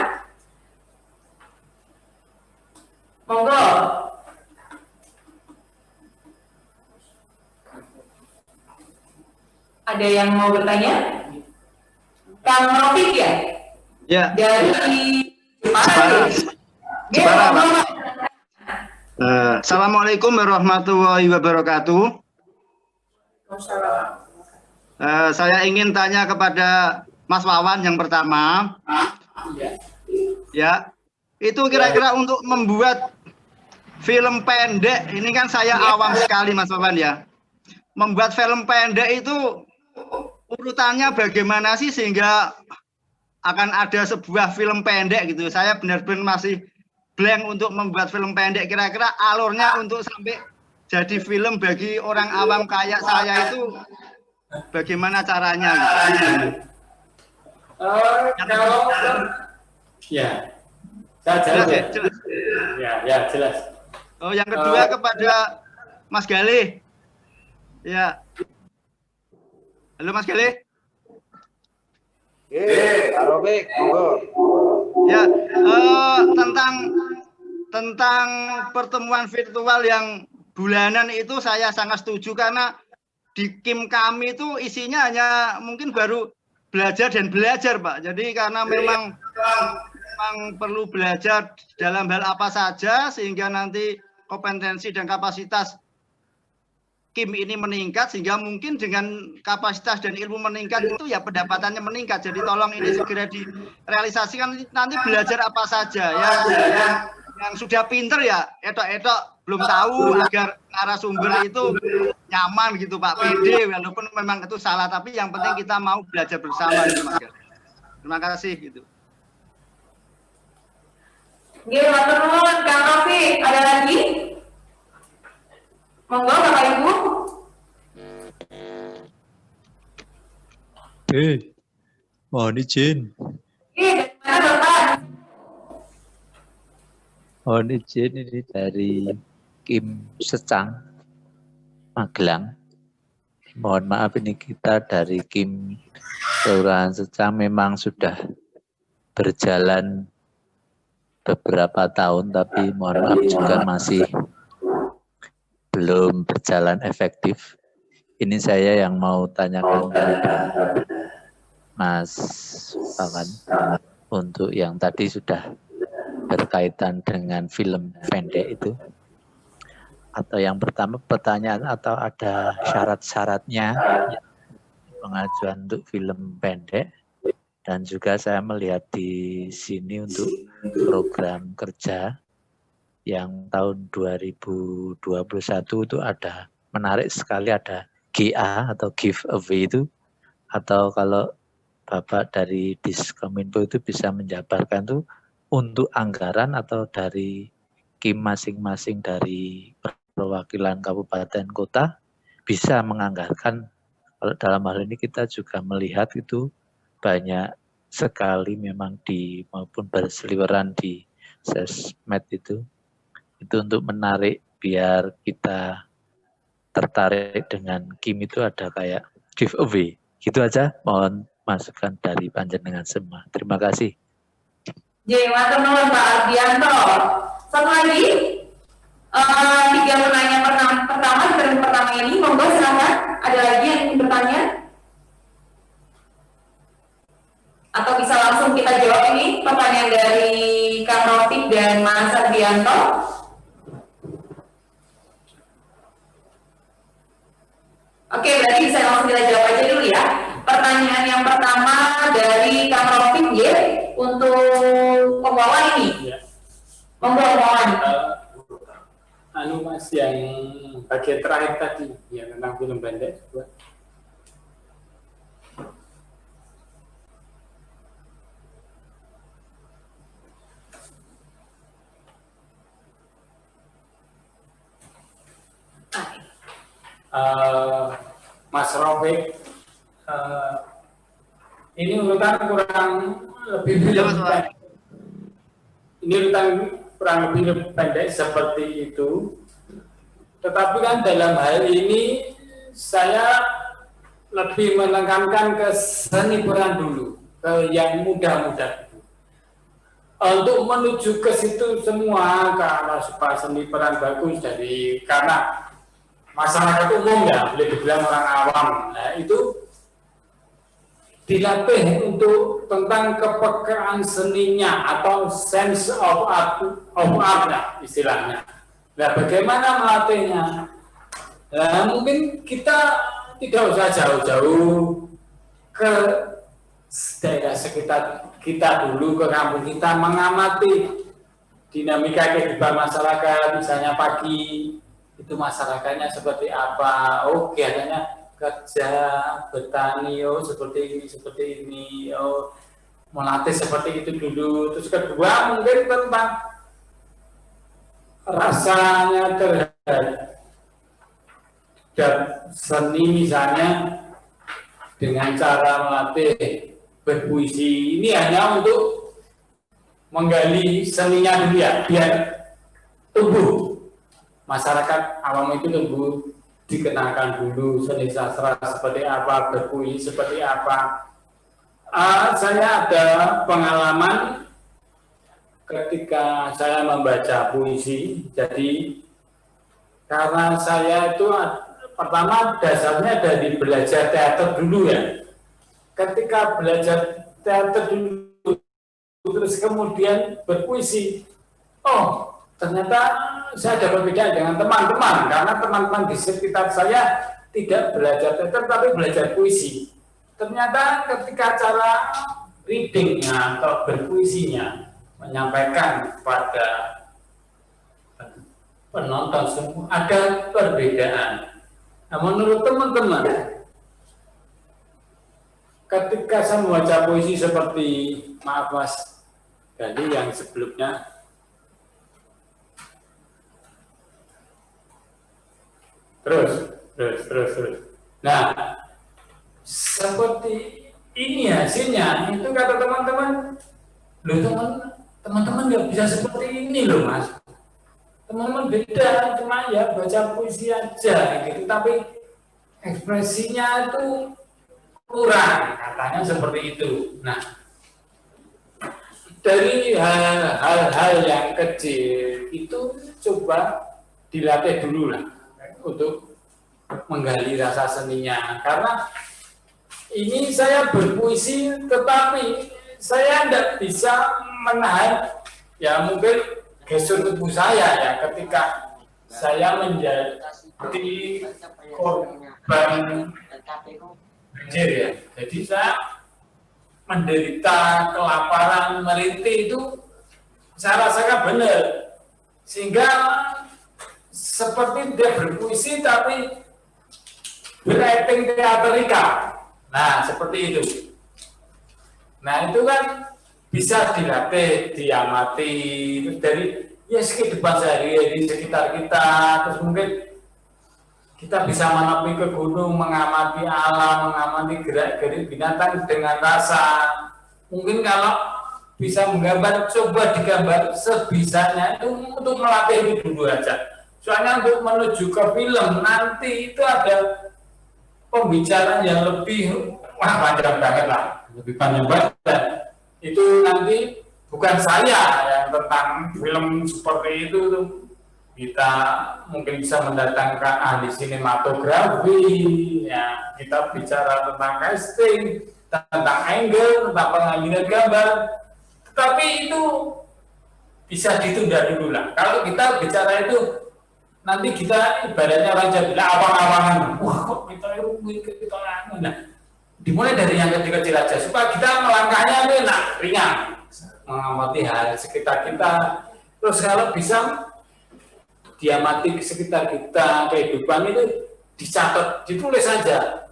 Monggo. Ada yang mau bertanya? Kang Rofik ya?
Ya.
Dari
Jepara. Jepara, Pak. Assalamualaikum warahmatullahi wabarakatuh. Saya ingin tanya kepada Mas Wawan yang pertama. Ya, itu kira-kira untuk membuat film pendek, ini kan saya awam sekali Mas Wawan ya. Membuat film pendek itu urutannya bagaimana sih sehingga akan ada sebuah film pendek gitu. Saya benar-benar masih blank untuk membuat film pendek. Kira-kira alurnya untuk sampai jadi film bagi orang awam kayak saya itu bagaimana caranya? Gitu.
Kalau ya, saya jelas ya.
Jelas.
Ya, jelas.
Oh, yang kedua kepada Mas Gali. Ya. Halo Mas Gali.
Pak Rofik, monggo.
Ya, tentang pertemuan virtual yang bulanan itu saya sangat setuju karena di KIM kami itu isinya hanya mungkin baru belajar dan belajar, Pak. Jadi karena memang perlu belajar dalam hal apa saja sehingga nanti kompetensi dan kapasitas KIM ini meningkat, sehingga mungkin dengan kapasitas dan ilmu meningkat itu ya pendapatannya meningkat. Jadi tolong ini segera direalisasikan, nanti belajar apa saja ya. Yang sudah pinter ya etok-etok belum tahu agar narasumber itu nyaman gitu Pak, pede walaupun memang itu salah, tapi yang penting kita mau belajar bersama gitu Mas. Terima kasih gitu.
Nggih, matur nuwun Kang Rofi, ada lagi? Monggo Bapak Ibu.
Mohon izin.
Dari mana Bapak?
Mohon izin ini dari KIM Secang, Magelang. Mohon maaf ini kita dari KIM Kelurahan Secang memang sudah berjalan beberapa tahun, tapi mohon maaf juga masih belum berjalan efektif. Ini saya yang mau tanyakan kepada Mas Wawan untuk yang tadi sudah berkaitan dengan film pendek itu. Atau yang pertama pertanyaan atau ada syarat-syaratnya pengajuan untuk film pendek, dan juga saya melihat di sini untuk program kerja yang tahun 2021 itu ada menarik sekali, ada GA atau giveaway itu, atau kalau Bapak dari Diskominfo itu bisa menjabarkan tuh untuk anggaran atau dari KIM masing-masing dari perwakilan kabupaten kota bisa menganggarkan. Kalau dalam hal ini kita juga melihat itu banyak sekali memang di maupun berseliweran di sosmed itu untuk menarik biar kita tertarik dengan KIM itu ada kayak giveaway. Gitu aja, mohon masukan dari panjenengan semua. Terima kasih.
Jadi, matur nuwun Pak Ardianto. Satu lagi, 3 pertanyaan pertama di periode pertama ini, monggo silakan. Ada lagi yang ingin bertanya? Atau bisa langsung kita jawab ini pertanyaan dari Kang Rofik dan Mas Ardianto. Oke, berarti bisa langsung kita jawab aja dulu ya. Pertanyaan yang pertama dari Kang Rofik ya, untuk pembawa ini.
Mas yang bagian terakhir tadi ya tentang film pendek. Mas Robek, ini urutan kurang lebih pendek seperti itu. Tetapi kan dalam hal ini saya lebih menekankan ke seni peran dulu, ke yang muda-muda. Untuk menuju ke situ semua karena supaya seni peran bagus karena masyarakat umum ya, boleh dibilang orang awam. Nah, itu dilatih untuk tentang kepekaan seninya atau sense of art ya, istilahnya. Nah, bagaimana melatihnya? Nah, mungkin kita tidak usah jauh-jauh ke daerah sekitar kita dulu, ke kampung kita, mengamati dinamika kehidupan masyarakat, misalnya pagi itu masyarakatnya seperti apa, oh kegiatannya kerja, bertani, oh seperti ini, oh melatih seperti itu dulu. Terus kedua mungkin tentang rasanya terhadap seni misalnya dengan cara melatih berpuisi. Ini hanya untuk menggali seninya dulu ya, biar tumbuh. Masyarakat awam itu tumbuh, dikenalkan dulu seni sastra seperti apa, berpuisi seperti apa. Saya ada pengalaman ketika saya membaca puisi. Jadi karena saya itu pertama dasarnya dari belajar teater dulu ya. Ketika belajar teater dulu, terus kemudian berpuisi, oh ternyata saya ada perbedaan dengan teman-teman, karena teman-teman di sekitar saya tidak belajar teater tapi belajar puisi. Ternyata ketika cara readingnya atau berpuisinya menyampaikan kepada penonton semua ada perbedaan. Nah, menurut teman-teman, ketika saya membaca puisi seperti, maaf Mas Gandhi yang sebelumnya, terus. Nah, seperti ini hasilnya, itu kata teman-teman, teman-teman nggak bisa seperti ini loh Mas. Teman-teman beda, cuma ya baca puisi aja gitu, tapi ekspresinya itu kurang, katanya seperti itu. Nah, dari hal-hal yang kecil itu coba dilatih dulu lah untuk menggali rasa seninya. Karena ini saya berpuisi, tetapi saya tidak bisa menahan, ya mungkin gestur tubuh saya ya ketika saya menjadi korban banjir ya. Jadi saya menderita kelaparan, merintih itu saya rasakan benar. Sehingga seperti dia berpuisi tapi berakting teatrikal. Nah, seperti itu. Nah, itu kan bisa dilatih, diamati, terus dari ya kehidupan sehari-hari di sekitar kita, terus mungkin kita bisa menepi ke gunung, mengamati alam, mengamati gerak-gerik binatang dengan rasa. Mungkin kalau bisa menggambar, coba digambar sebisanya, itu untuk melatih itu dulu aja. Soalnya untuk menuju ke film nanti itu ada pembicaraan yang lebih panjang banget lah, lebih panjang banget. Itu nanti bukan saya yang tentang film seperti itu tuh. Kita mungkin bisa mendatangkan ahli sinematografi, ya kita bicara tentang casting, tentang angle, tentang pengambilan gambar. Tetapi itu bisa ditunda dulu lah. Kalau kita bicara itu nanti kita ibaratnya raja bilang awang-awangan, wah kok kita rumit, kita nah, dimulai dari yang kecil-kecil aja supaya kita melangkahnya enak, ringan, mengamati hal sekitar kita. Terus kalau bisa diamati sekitar kita, kehidupan itu dicatat, ditulis saja.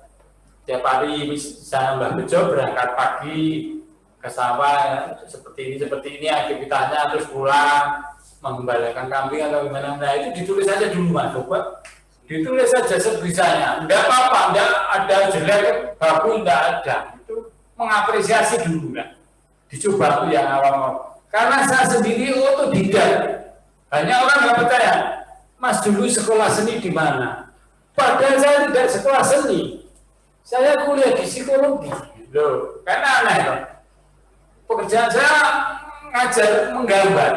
Tiap hari misalnya Mbah Bejo berangkat pagi ke sawah seperti ini aktivitasnya, terus pulang mengembalakan kambing atau gimana. Nah itu ditulis saja dulu Mas, coba ditulis saja sebisanya. Enggak apa-apa, enggak ada jelek, bagus, enggak ada. Itu mengapresiasi dulu kan. Dicoba tuh yang awal-awal. Karena saya sendiri otodidak. Banyak orang nggak percaya. Mas dulu sekolah seni di mana? Padahal saya tidak sekolah seni. Saya kuliah di psikologi. Loh, karena aneh loh. Pekerjaan saya ngajar menggambar.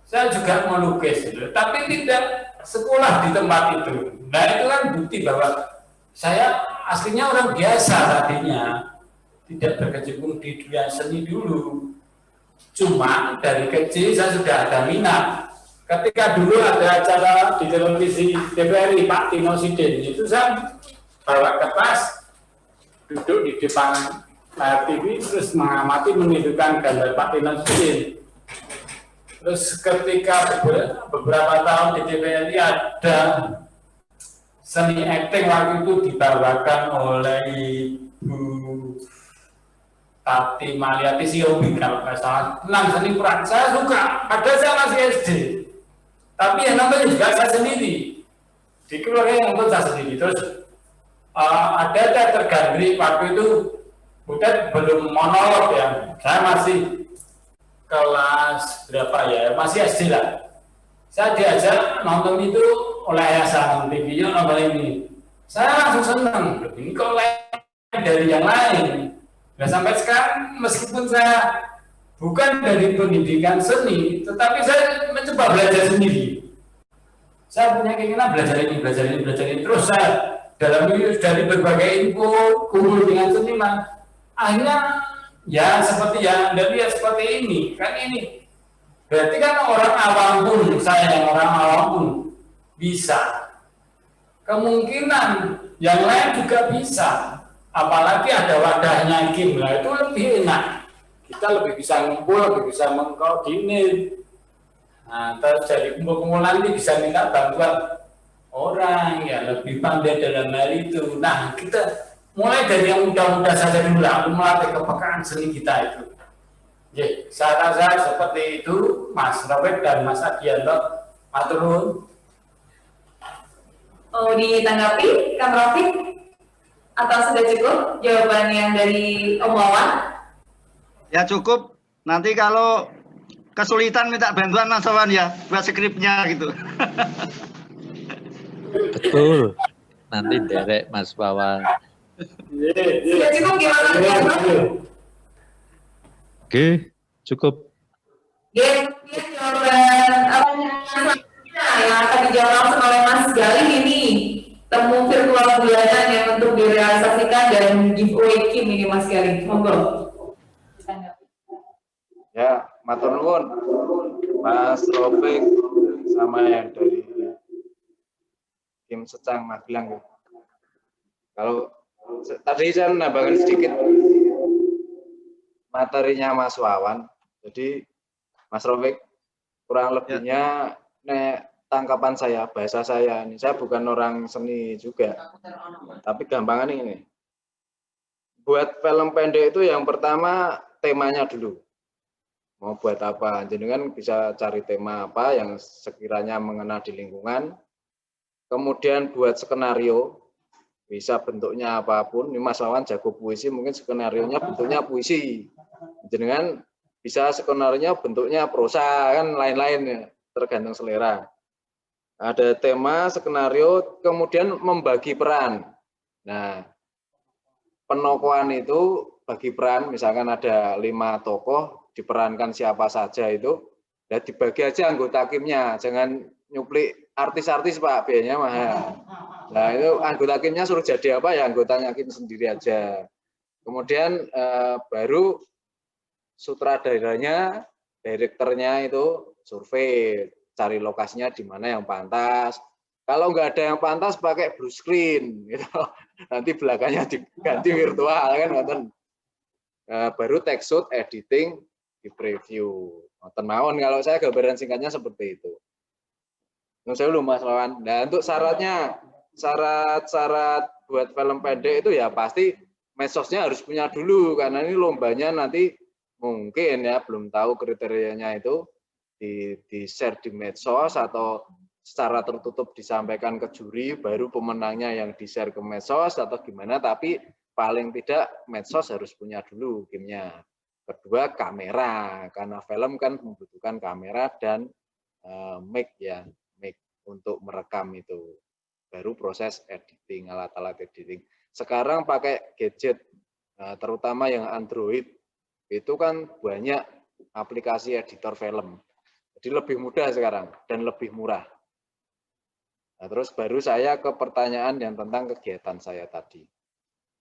Saya juga melukis, tapi tidak sekolah di tempat itu. Nah itu kan bukti bahwa saya aslinya orang biasa tadinya, tidak berkecimpung di dunia seni dulu. Cuma dari kecil saya sudah ada minat. Ketika dulu ada acara di televisi TVRI Pak Tino Sidin, itu saya bawa kertas, duduk di depan layar TV, terus mengamati menunjukkan gambar Pak Tino Sidin. Terus ketika beberapa tahun di TVRI ada seni acting, waktu itu dibawakan oleh Ibu Tati Maliati Siobi kalau nggak salah, tentang seni peran. Saya suka, padahal saya masih SD. Tapi yang nonton juga saya sendiri. Di keluarga yang nonton saya sendiri. Terus ada tergandri waktu itu udah belum monolog ya. Saya masih kelas berapa ya? Masih SD lah. Saya diajak nonton itu oleh ayah saya, TV-nya nonton ini. Saya langsung senang. Ini kok lain dari yang lain. Nah sampai sekarang meskipun saya bukan dari pendidikan seni, tetapi saya mencoba belajar sendiri. Saya punya keinginan belajar ini. Terus saya dalam dari berbagai info kumpul dengan seniman. Akhirnya ya seperti yang Anda lihat seperti ini. Kan ini berarti kan orang awam pun, saya yang orang awam pun bisa. Kemungkinan yang lain juga bisa. Apalagi ada wadahnya Kim lah, itu lebih enak. Kita lebih bisa ngumpul, lebih bisa mengkoordinir. Nah, terus dari kumpul-kumpulan ini bisa minta bantuan orang yang lebih pandai dalam hal itu. Nah, kita mulai dari yang mudah-mudah saja dulu lah, melatih kepekaan seni kita itu. Ya, saya rasa seperti itu, Mas Robert dan Mas Adianto. Matur nuwun.
Oh, ditanggapi, Kang Rafiq? Atau sudah cukup jawaban yang dari Om Wawan?
Ya cukup. Nanti kalau kesulitan minta bantuan Mas Wawan ya buat skripnya gitu.
Betul. Nanti derek Mas Wawan.
Sudah cukup gimana?
Oke, cukup.
Kemudian jawaban yang akan dijawab langsung oleh Mas Galih ini. Temu virtual bulanan yang untuk direalisasikan dan giveaway Kim ini Mas Galih. Monggo.
Ya, matur nuwun Mas Rofik sama yang dari Kim Secang Magelang. Kalau tadi saya menambahkan sedikit materinya Mas Wawan. Jadi Mas Rofik kurang lebihnya tangkapan saya, bahasa saya ini, saya bukan orang seni juga, tapi gampangan ini. Buat film pendek itu yang pertama temanya dulu. Mau buat apa? Jadi kan bisa cari tema apa yang sekiranya mengena di lingkungan. Kemudian buat skenario, bisa bentuknya apapun. Ini Mas Wawan jago puisi, mungkin skenarionya bentuknya puisi. Jadi kan bisa skenario bentuknya prosa, kan lain-lain ya, tergantung selera. Ada tema, skenario, kemudian membagi peran. Nah, penokohan itu bagi peran, misalkan ada 5 tokoh, diperankan siapa saja itu, ya dibagi aja anggota kimnya, jangan nyuplik artis-artis Pak, biayanya mahal. Nah, itu anggota kimnya suruh jadi apa ya, anggotanya kim sendiri aja. Kemudian baru sutradaranya, direkturnya itu survei, cari lokasinya di mana yang pantas. Kalau nggak ada yang pantas pakai blue screen, gitu. Nanti belakangnya diganti virtual kan. Baru text shoot, editing, di preview. Mawon kalau saya gambaran singkatnya seperti itu. Saya belum Mas Wawan. Nah, untuk syaratnya, syarat buat film pendek itu ya pasti medsosnya harus punya dulu, karena ini lombanya nanti mungkin ya belum tahu kriterianya itu di share di medsos atau secara tertutup disampaikan ke juri, baru pemenangnya yang di share ke medsos atau gimana, tapi paling tidak medsos harus punya dulu gamenya. Kedua kamera, karena film kan membutuhkan kamera dan mic ya, mic untuk merekam itu. Baru proses editing, alat-alat editing. Sekarang pakai gadget, terutama yang Android, itu kan banyak aplikasi editor film. Jadi lebih mudah sekarang dan lebih murah. Nah, terus baru saya ke pertanyaan yang tentang kegiatan saya tadi.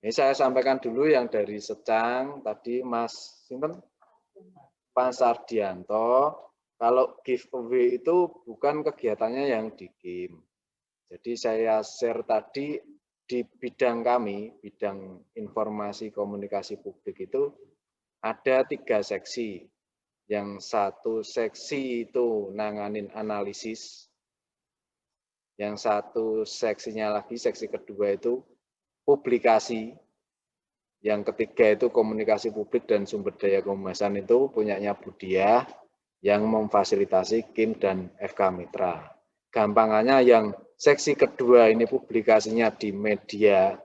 Ini saya sampaikan dulu yang dari Secang, tadi Mas Simpen, Pak Sardianto, kalau giveaway itu bukan kegiatannya yang di game. Jadi saya share tadi di bidang kami, bidang informasi komunikasi publik itu ada 3 seksi. Yang satu seksi itu nanganin analisis, yang satu seksinya lagi, seksi kedua itu publikasi, yang ketiga itu komunikasi publik dan sumber daya kehumasan itu punyanya Budiah, yang memfasilitasi KIM dan FK Mitra. Gampangannya yang seksi kedua ini publikasinya di media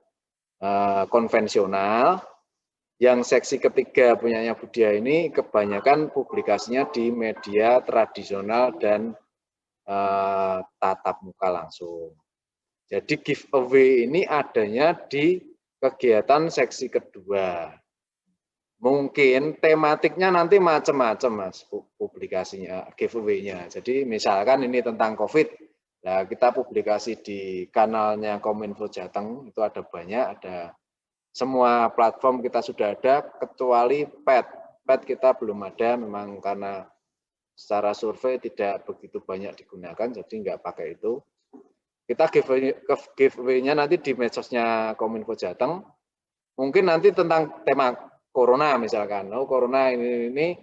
konvensional, yang seksi ketiga punyanya Budiah ini kebanyakan publikasinya di media tradisional dan tatap muka langsung. Jadi giveaway ini adanya di kegiatan seksi kedua. Mungkin tematiknya nanti macam-macam Mas publikasinya, giveaway-nya. Jadi misalkan ini tentang COVID, nah kita publikasi di kanalnya Kominfo Jateng, itu ada banyak, ada semua platform kita sudah ada, kecuali PET. PET kita belum ada, memang karena secara survei tidak begitu banyak digunakan, jadi nggak pakai itu. Kita giveaway-nya nanti di medsosnya Kominfo Jateng, mungkin nanti tentang tema corona misalkan. Oh, corona ini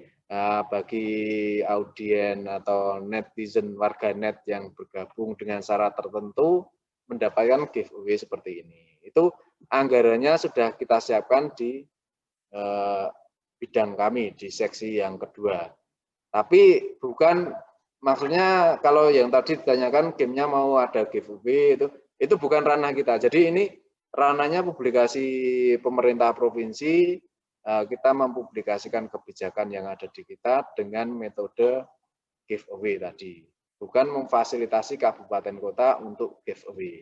bagi audien atau netizen warganet yang bergabung dengan syarat tertentu mendapatkan giveaway seperti ini. Itu anggarannya sudah kita siapkan di bidang kami di seksi yang kedua. Tapi bukan maksudnya kalau yang tadi ditanyakan gamenya mau ada giveaway itu bukan ranah kita. Jadi ini ranahnya publikasi pemerintah provinsi, kita mempublikasikan kebijakan yang ada di kita dengan metode giveaway tadi. Bukan memfasilitasi kabupaten kota untuk giveaway.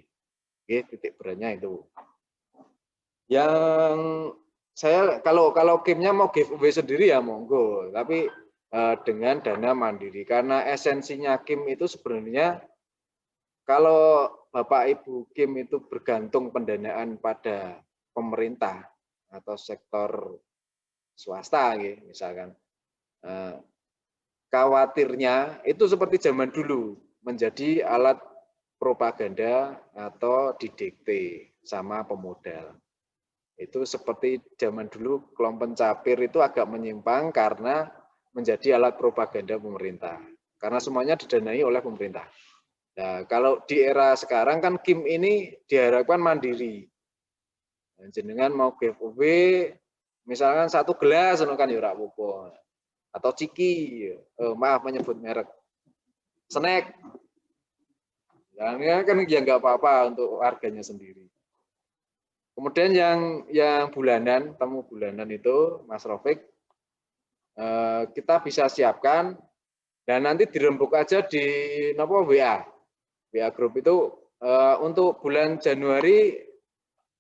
Oke, titik beratnya itu. Yang saya kalau gamenya mau giveaway sendiri ya monggo, tapi dengan dana mandiri, karena esensinya KIM itu sebenarnya kalau Bapak Ibu KIM itu bergantung pendanaan pada pemerintah atau sektor swasta misalkan, khawatirnya itu seperti zaman dulu menjadi alat propaganda atau didikte sama pemodal. Itu seperti zaman dulu kelompok capir itu agak menyimpang karena menjadi alat propaganda pemerintah. Karena semuanya didanai oleh pemerintah. Nah, kalau di era sekarang kan KIM ini diharapkan mandiri. Jenengan mau giveaway, misalkan 1 gelas, kan ya ora apa-apa. Atau ciki, maaf menyebut merek. Snack. Ya kan ya nggak apa-apa untuk harganya sendiri. Kemudian yang bulanan, temu bulanan itu, Mas Rofik, kita bisa siapkan dan nanti dirembuk aja di WA Group itu untuk bulan Januari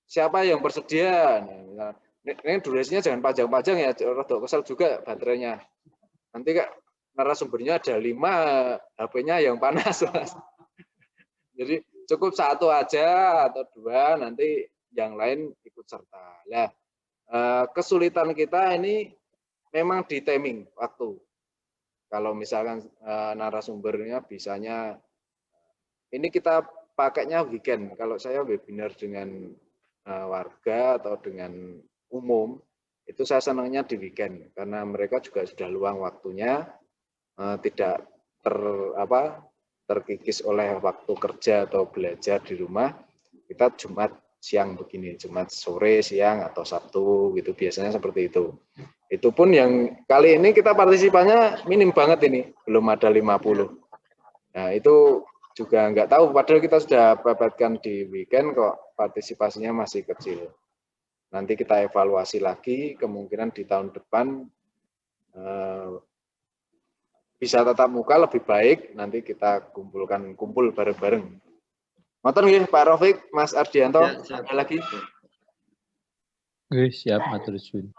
siapa yang bersedia. Nah, ini durasinya jangan panjang-panjang ya, rada kesel juga baterainya. Nanti Kak narasumbernya ada 5, HP-nya yang panas. Jadi cukup 1 aja atau 2, nanti yang lain ikut serta. Nah, kesulitan kita ini memang di timing waktu. Kalau misalkan narasumbernya bisanya, ini kita pakainya weekend. Kalau saya webinar dengan warga atau dengan umum, itu saya senangnya di weekend karena mereka juga sudah luang waktunya, tidak terkikis oleh waktu kerja atau belajar di rumah, kita Jumat siang begini, Jumat sore, siang, atau Sabtu gitu, biasanya seperti itu. Itu pun yang kali ini kita partisipannya minim banget ini, belum ada 50. Nah itu juga nggak tahu, padahal kita sudah pepetkan di weekend kok partisipasinya masih kecil. Nanti kita evaluasi lagi, kemungkinan di tahun depan bisa tatap muka lebih baik, nanti kita kumpul bareng-bareng. Ngoten nggih Pak Rafiq, Mas Ardianto,
Ya,
ada lagi?
Oke, siap, matur suwun.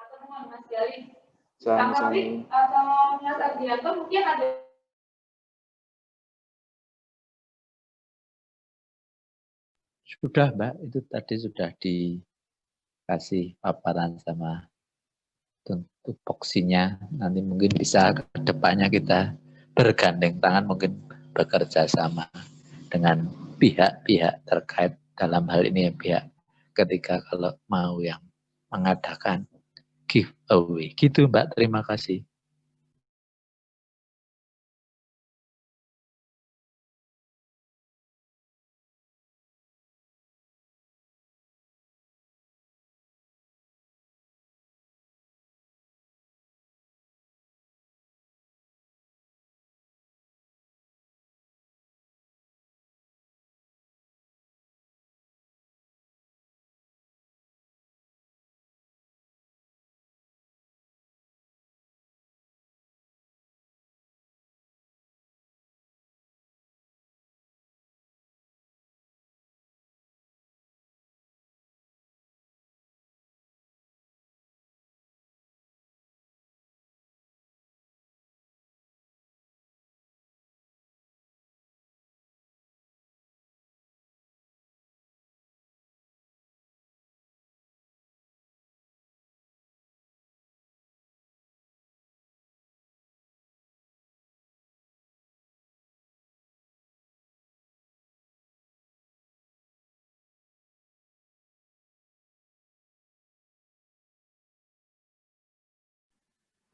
Mas Gali.
Sama-sama.
Kak Rafiq atau Mas Ardianto mungkin ada.
Sudah, Mbak, itu tadi sudah dikasih paparan sama tupoksinya. Nanti mungkin bisa ke depannya kita bergandeng tangan, mungkin bekerja sama dengan pihak-pihak terkait dalam hal ini, pihak ketiga kalau mau yang mengadakan giveaway. Gitu, Mbak, terima kasih.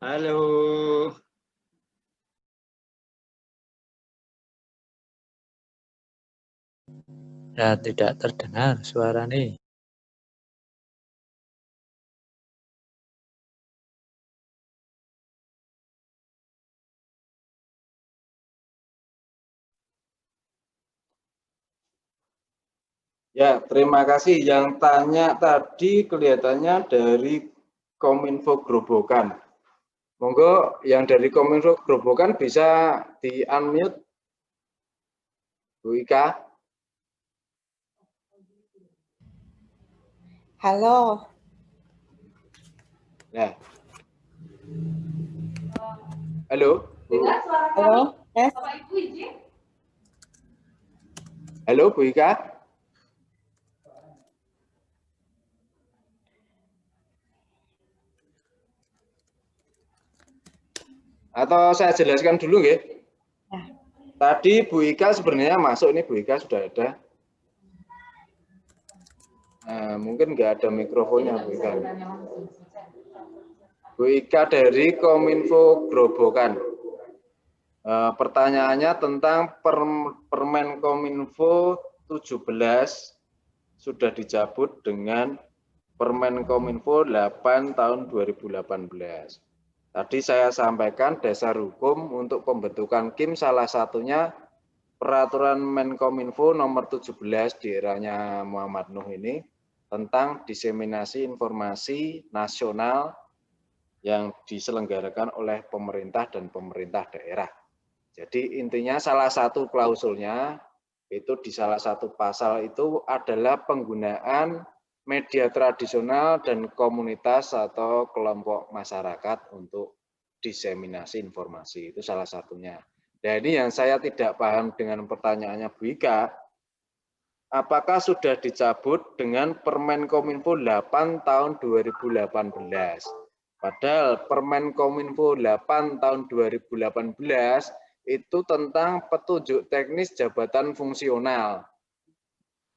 Halo.
Ya, tidak terdengar suara nih.
Ya, terima kasih. Yang tanya tadi kelihatannya dari Kominfo Grobogan. Monggo yang dari Kominfo Grobogan bisa di-unmute, Bu Ika.
Halo.
Ya. Halo.
Dengar suara kami?
Halo, tes.
Bapak Ibu izin?
Halo, Bu Ika. Atau saya jelaskan dulu nggih.
Ya.
Tadi Bu Ika sebenarnya masuk, ini Bu Ika sudah ada. Nah, mungkin nggak ada mikrofonnya Bu Ika. Bu Ika dari Kominfo Grobogan. Pertanyaannya tentang Permen Kominfo 17 sudah dicabut dengan Permen Kominfo 8 tahun 2018. Tadi saya sampaikan dasar hukum untuk pembentukan KIM salah satunya Peraturan Menkominfo nomor 17 di eranya Muhammad Nuh ini tentang diseminasi informasi nasional yang diselenggarakan oleh pemerintah dan pemerintah daerah. Jadi intinya salah satu klausulnya itu di salah satu pasal itu adalah penggunaan media tradisional dan komunitas atau kelompok masyarakat untuk diseminasi informasi, itu salah satunya. Nah ini yang saya tidak paham dengan pertanyaannya Bu Ika, apakah sudah dicabut dengan Permen Kominfo 8 tahun 2018? Padahal Permen Kominfo 8 tahun 2018 itu tentang petunjuk teknis jabatan fungsional.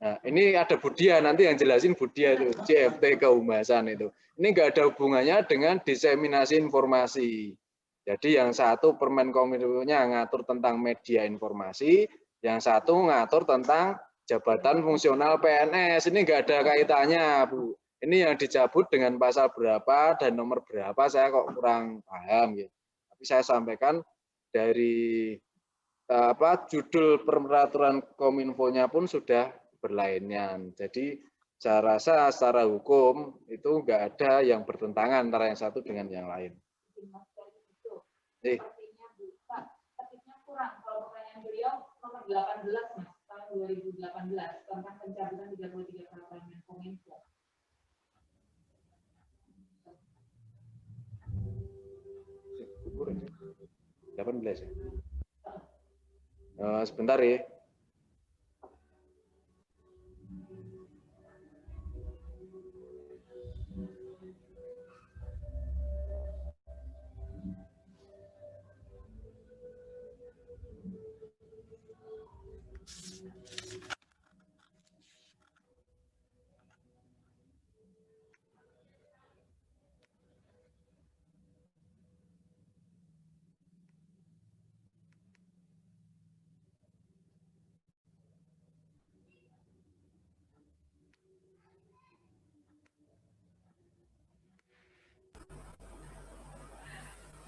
Nah, ini ada Budia, nanti yang jelasin Budia itu, CFT kehumasan itu. Ini nggak ada hubungannya dengan diseminasi informasi. Jadi yang satu Permen Kominfo-nya ngatur tentang media informasi, Yang satu ngatur tentang jabatan fungsional PNS. Ini nggak ada kaitannya, Bu. Ini yang dicabut dengan pasal berapa dan nomor berapa, saya kok kurang paham gitu. Tapi saya sampaikan dari judul peraturan Kominfo-nya pun sudah berlainan. Jadi saya rasa secara hukum itu nggak ada yang bertentangan antara yang satu dengan yang lain.
Ketiknya kurang. Kalau pertanyaan beliau nomor 18 Mas, tahun 2018 tentang pencabutan 33 peraturan Kominfo.
Kurang 18 ya. Sebentar ya.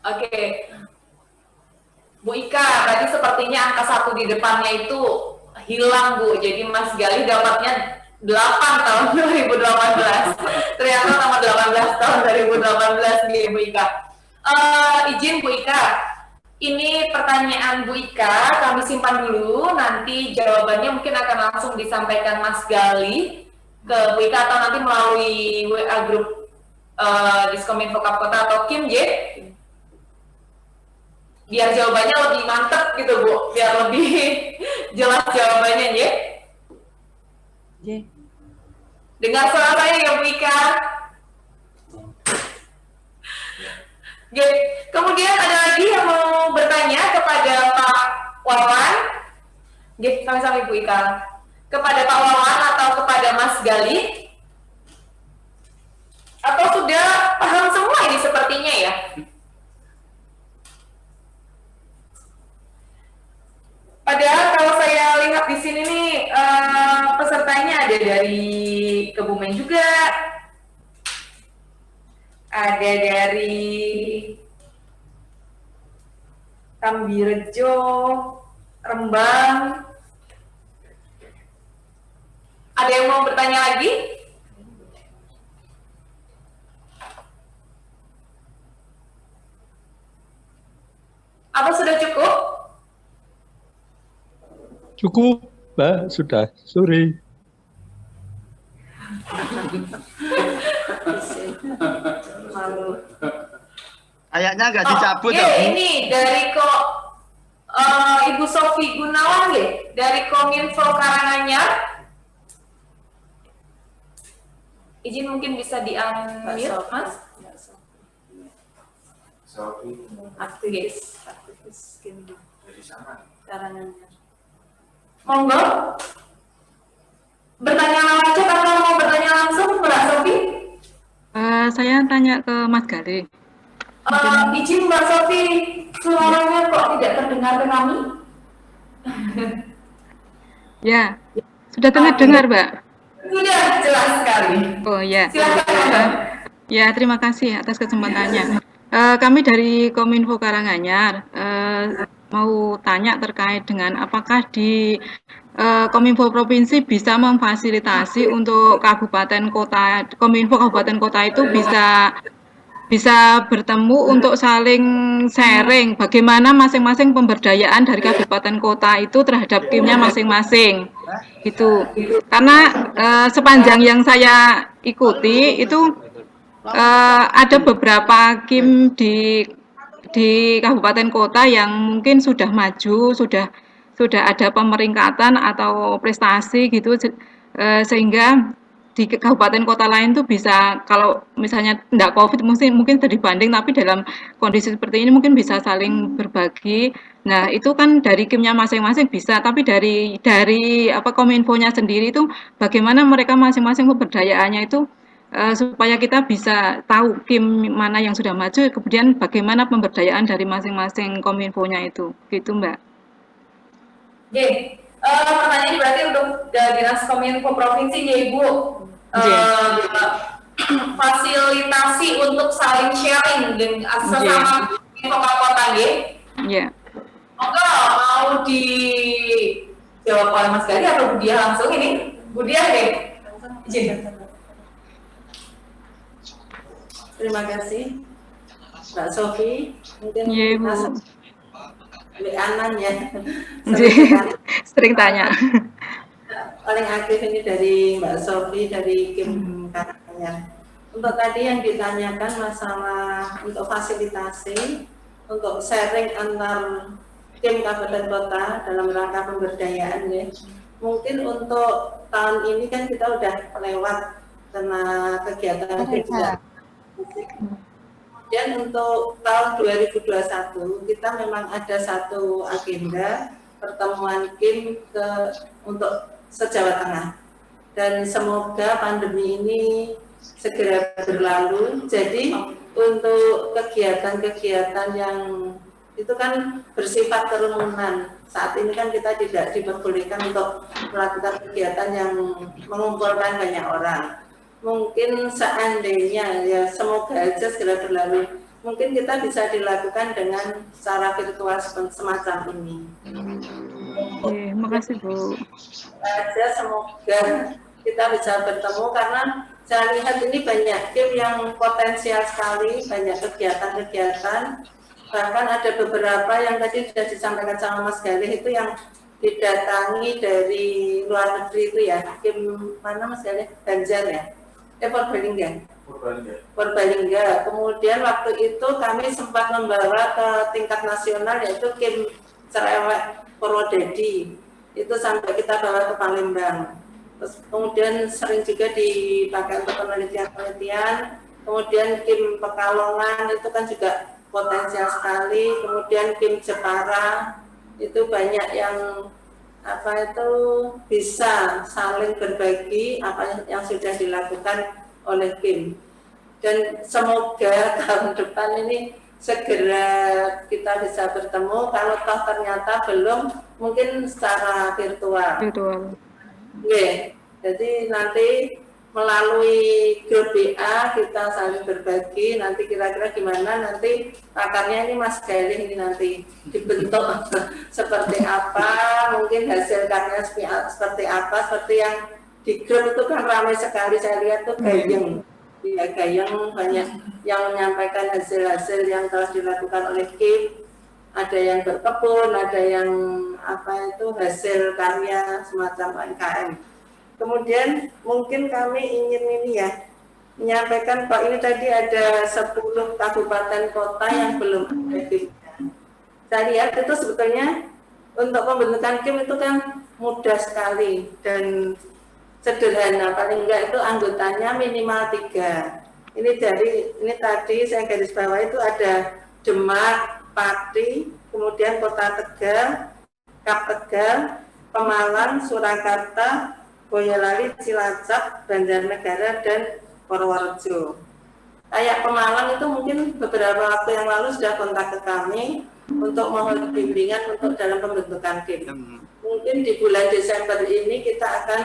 Oke. Bu Ika, tadi sepertinya angka 1 di depannya itu hilang, Bu. Jadi Mas Gali dapatnya 8 tahun 2018. Ternyata nomor 18 tahun 2018 nih, Bu Ika. Izin Bu Ika, ini pertanyaan Bu Ika, kami simpan dulu. Nanti jawabannya mungkin akan langsung disampaikan Mas Gali ke Bu Ika atau nanti melalui WA grup Diskominfo Kota atau Kim J. Biar jawabannya lebih mantep gitu Bu, biar lebih jelas jawabannya ya. Dengar suara saya ya Bu Ika. Kemudian ada lagi yang mau bertanya kepada Pak Wawan. Sama-sama Bu Ika. Kepada Pak Wawan atau kepada Mas Gali. Atau sudah paham semua ini sepertinya ya? Padahal kalau saya lihat di sini nih pesertanya ada dari Kebumen juga, ada dari Tambirejo, Rembang. Ada yang mau bertanya lagi? Apa sudah cukup?
Cukup, Mbak, sudah. Sorry.
Kayaknya nggak dicabut
ya. Ini dari Ibu Sofi Gunawan ya, dari Kominfo Karanganyar. Izin mungkin bisa di-unmute, Mas.
Sofi.
Aktivis.
Dari sana.
Karanganyar. Monggo. Bertanya lewat chat atau mau bertanya langsung, Mbak Sofi?
Saya tanya ke Mas Gali.
Izin Mbak Sofi, suaranya kok tidak terdengar ke kami?
Ya, sudah terdengar, Mbak?
Sudah, jelas sekali.
Oh ya.
Silakan.
Ya, terima kasih atas kesempatannya. Kami dari Kominfo Karanganyar mau tanya terkait dengan apakah di Kominfo Provinsi bisa memfasilitasi untuk kabupaten kota, Kominfo kabupaten kota itu bisa bertemu untuk saling sharing bagaimana masing-masing pemberdayaan dari kabupaten kota itu terhadap kimnya masing-masing gitu. Karena sepanjang yang saya ikuti itu ada beberapa kim di kabupaten kota yang mungkin sudah maju, sudah ada pemeringkatan atau prestasi gitu, sehingga di kabupaten kota lain tuh bisa, kalau misalnya tidak COVID mungkin dibanding, tapi dalam kondisi seperti ini mungkin bisa saling berbagi. Nah itu kan dari kimnya masing-masing bisa, tapi dari Kominfo-nya sendiri itu bagaimana mereka masing-masing pemberdayaannya itu supaya kita bisa tahu kim mana yang sudah maju, kemudian bagaimana pemberdayaan dari masing-masing Kominfo-nya itu, gitu Mbak.
Oke, Pertanyaan berarti untuk Dinas Kominfo Provinsi ya Ibu. Fasilitasi untuk saling sharing dengan sesama info kota ya.
Iya.
Monggo mau dijawab oleh Mas Gali atau Budia langsung ini? Budia deh. Izin.
Terima kasih Mbak Sofi. Mungkin Mbak Anan ya.
Sering tanya.
Paling aktif ini dari Mbak Sofi dari Kim Karanganyar. Untuk tadi yang ditanyakan masalah untuk fasilitasi, untuk sharing antar Kim Kabupaten Kota dalam rangka pemberdayaan ya. Mungkin untuk tahun ini kan kita udah lewat karena kegiatan kita. Dan untuk tahun 2021 kita memang ada satu agenda pertemuan Kim untuk se-Jawa Tengah. Dan semoga pandemi ini segera berlalu. Jadi untuk kegiatan-kegiatan yang itu kan bersifat kerumunan. Saat ini kan kita tidak diperbolehkan untuk melakukan kegiatan yang mengumpulkan banyak orang. Mungkin seandainya ya semoga aja segera berlalu. Mungkin kita bisa dilakukan dengan cara virtual semacam ini.
Oke, makasih Bu.
Aja semoga kita bisa bertemu karena saya lihat ini banyak tim yang potensial sekali, banyak kegiatan-kegiatan. Bahkan ada beberapa yang tadi sudah disampaikan sama Mas Galih itu yang didatangi dari luar negeri itu ya. Tim mana Mas Galih? Banjar ya? Purbalingga. Purbalingga. Kemudian waktu itu kami sempat membawa ke tingkat nasional yaitu Kim Cerewet Purwodadi. Itu sampai kita bawa ke Palembang. Terus kemudian sering juga dipakai untuk penelitian-penelitian. Kemudian Kim Pekalongan itu kan juga potensial sekali. Kemudian Kim Jepara itu banyak yang bisa saling berbagi apa yang sudah dilakukan oleh Kim. Dan semoga tahun depan ini segera kita bisa bertemu. Kalau toh ternyata belum, mungkin secara virtual. Oke, jadi nanti melalui grup BA kita saling berbagi. Nanti kira-kira gimana nanti akarnya ini Mas Galih ini nanti dibentuk seperti apa, mungkin hasil karya seperti apa, seperti yang di grup itu kan ramai sekali saya lihat tuh gayeng. Ya, gayeng banyak yang menyampaikan hasil-hasil yang telah dilakukan oleh Kim. Ada yang berkebun, ada yang hasil karya semacam UMKM. Kemudian mungkin kami ingin ini ya menyampaikan Pak ini tadi ada 10 kabupaten kota yang belum ada Kim. Saya lihat itu sebetulnya untuk pembentukan Kim itu kan mudah sekali dan sederhana, paling enggak itu anggotanya minimal 3. Ini tadi saya garis bawah itu ada Demak, Pati, kemudian Kota Tegal, Kap Tegal, Pemalang, Surakarta, Boyolali, Cilacap, Banjarnegara, dan Purworejo. Kayak Pemalang itu mungkin beberapa waktu yang lalu sudah kontak ke kami untuk mohon bimbingan untuk dalam pembentukan Kim. Mungkin di bulan Desember ini kita akan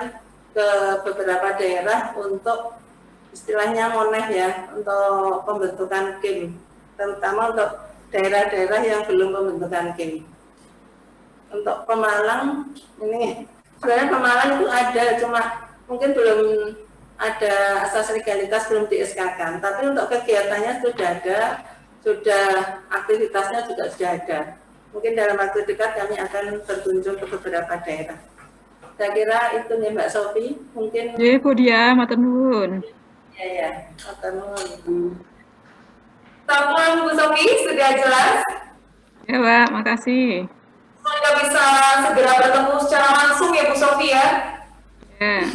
ke beberapa daerah untuk istilahnya moneh ya, untuk pembentukan Kim. Terutama untuk daerah-daerah yang belum pembentukan Kim. Untuk Pemalang ini sebenarnya Pemalang itu ada, cuma mungkin belum ada asas legalitas, belum di-SK-kan. Tapi untuk kegiatannya sudah ada, sudah aktivitasnya juga sudah ada. Mungkin dalam waktu dekat kami akan berkunjung ke beberapa daerah. Saya kira itu nih Mbak Sofi, mungkin.
Ya Bu Dia, matur nuwun.
Ya, matur nuwun.
Sampun Bu Sofi sudah jelas.
Ya Pak, makasih.
Semoga bisa segera bertemu secara langsung ya Bu Sofi ya.
Ya.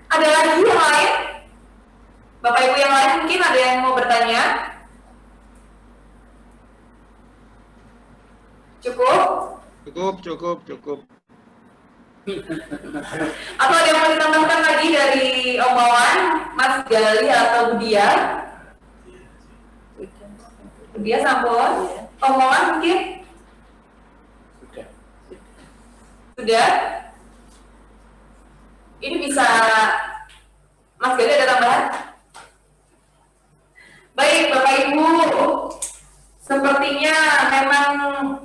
Ada lagi yang lain? Bapak Ibu yang lain mungkin ada yang mau bertanya? Cukup?
Cukup.
Atau ada yang mau ditambahkan lagi dari Om Wawan, Mas Gali atau Budia? Budia sampun. Om Wawan mungkin? Sudah? Ini bisa, Mas Gali ada tambahan? Baik, Bapak Ibu, sepertinya memang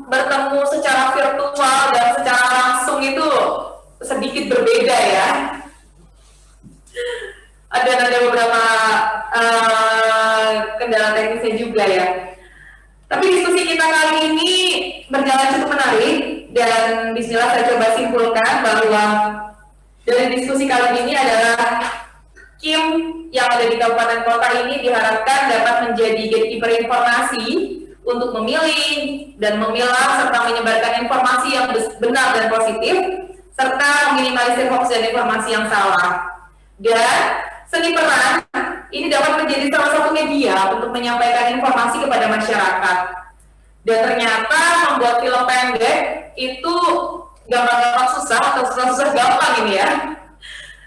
bertemu secara virtual dan secara langsung itu sedikit berbeda ya. Ada beberapa kendala teknisnya juga ya. Tapi diskusi kita kali ini berjalan cukup menarik dan bismillah saya coba simpulkan bahwa dari diskusi kali ini adalah KIM yang ada di kabupaten kota ini diharapkan dapat menjadi gatekeeper informasi untuk memilih dan memilah serta menyebarkan informasi yang benar dan positif serta meminimalisir hoax dan informasi yang salah. Dan seni peran ini dapat menjadi salah satu media untuk menyampaikan informasi kepada masyarakat. Dan ternyata membuat film pendek itu gampang-gampang susah atau susah-susah gampang ini ya.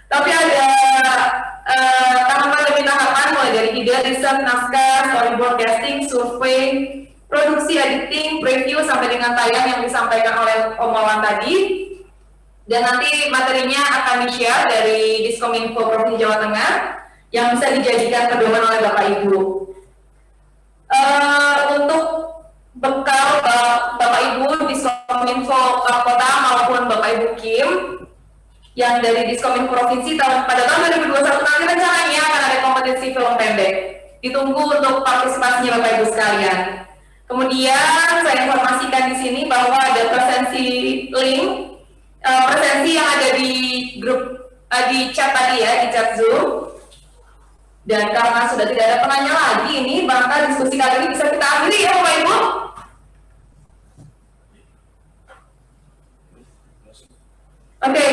Tapi ada tahapan demi tahapan mulai dari ide, riset, naskah, storyboard, casting, survei, produksi, editing, preview sampai dengan tayang yang disampaikan oleh Om Wawan tadi. Dan nanti materinya akan di-share dari Diskominfo Provinsi Jawa Tengah yang bisa dijadikan pedoman oleh Bapak Ibu. Untuk bekal Bapak Ibu Diskominfo Kota maupun Bapak Ibu KIM yang dari Diskominfo Provinsi pada tahun 2021 nanti rencananya akan ada kompetisi film pendek. Ditunggu untuk partisipasinya Bapak Ibu sekalian. Kemudian saya informasikan di sini bahwa ada presensi link presensi yang ada di grup di chat tadi ya, di chat Zoom. Dan karena sudah tidak ada penanya lagi ini, maka diskusi kali ini bisa kita akhiri ya Bapak Ibu. Oke,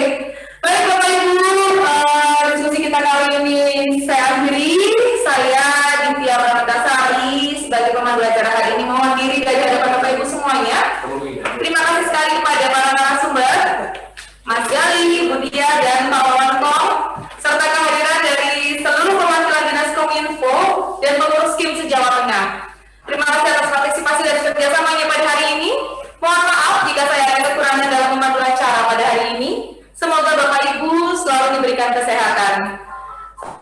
baik Bapak Ibu, diskusi kita kali ini saya akhiri. Saya Ditya Prameswari sebagai pemandu acara hari ini mohon diri dari hadapan Bapak Ibu semuanya. Terima kasih sekali kepada para narasumber, Mas Gali, Bu Dia, dan Pak Wawan Kong, serta kehadiran dari seluruh perwakilan Dinas Kominfo dan pengurus KIM se-Jawa Tengah. Terima kasih atas partisipasi dan kerjasamanya pada hari ini. Mohon maaf jika saya ada kekurangan dalam memandu acara pada hari ini. Semoga Bapak Ibu selalu diberikan kesehatan.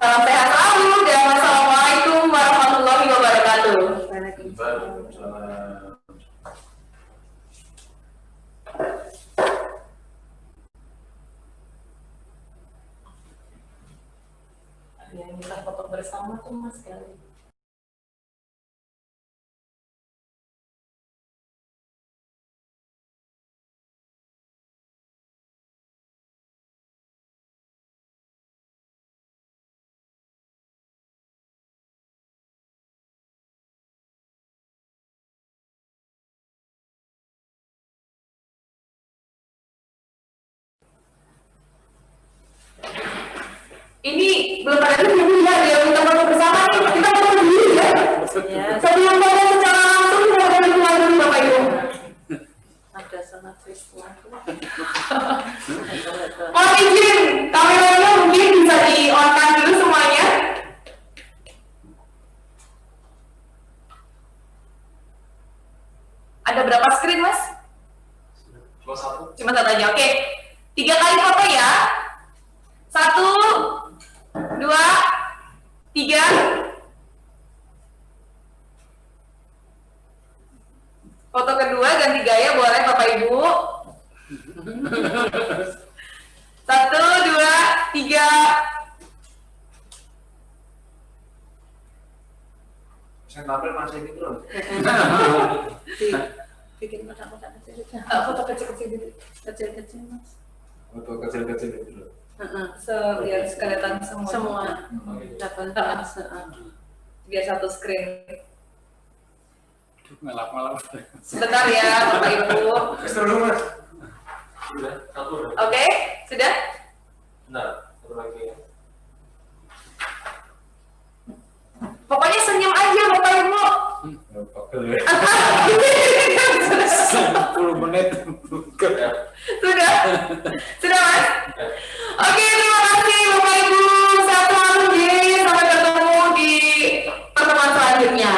Salam sehat selalu dan wassalamualaikum warahmatullahi wabarakatuh. Yang kita foto bersama tuh Mas Gali. Ini belum ada dulu ya, dia minta foto bersama nih. Kita foto dulu ya. Sebelum foto secara langsung, kita foto dulu Bapak Ibu.
Ada sama Triswan.
Mohon izin, kameranya mungkin bisa di-on-kan dulu semuanya. Ada berapa screen, Mas?
Cuma satu.
Cuma satu aja, oke. 3 kali foto ya. 1, 2, 3. Foto kedua ganti gaya boleh Bapak Ibu. 1, 2, 3.
Saya tampil masih ini terus.
Bikin kotak-kotak kecil.
Foto kecil-kecil gitu.
Kecil-kecil Mas.
Foto kecil-kecil itu.
Biar kelihatan semua. Biar satu screen.
Ngelap-ngelap.
Sebentar ya Bapak Ibu.
Dulu Mas. Sudah, satu.
Oke, sudah?
Benar, satu lagi ya.
Pokoknya senyum aja Bapak Ibu.
Pegel ya.
10 menit.
Sudah? Sudah Mas? Oke, terima kasih Bapak Ibu. Sehat selalu deh. Sampai ketemu di pertemuan selanjutnya.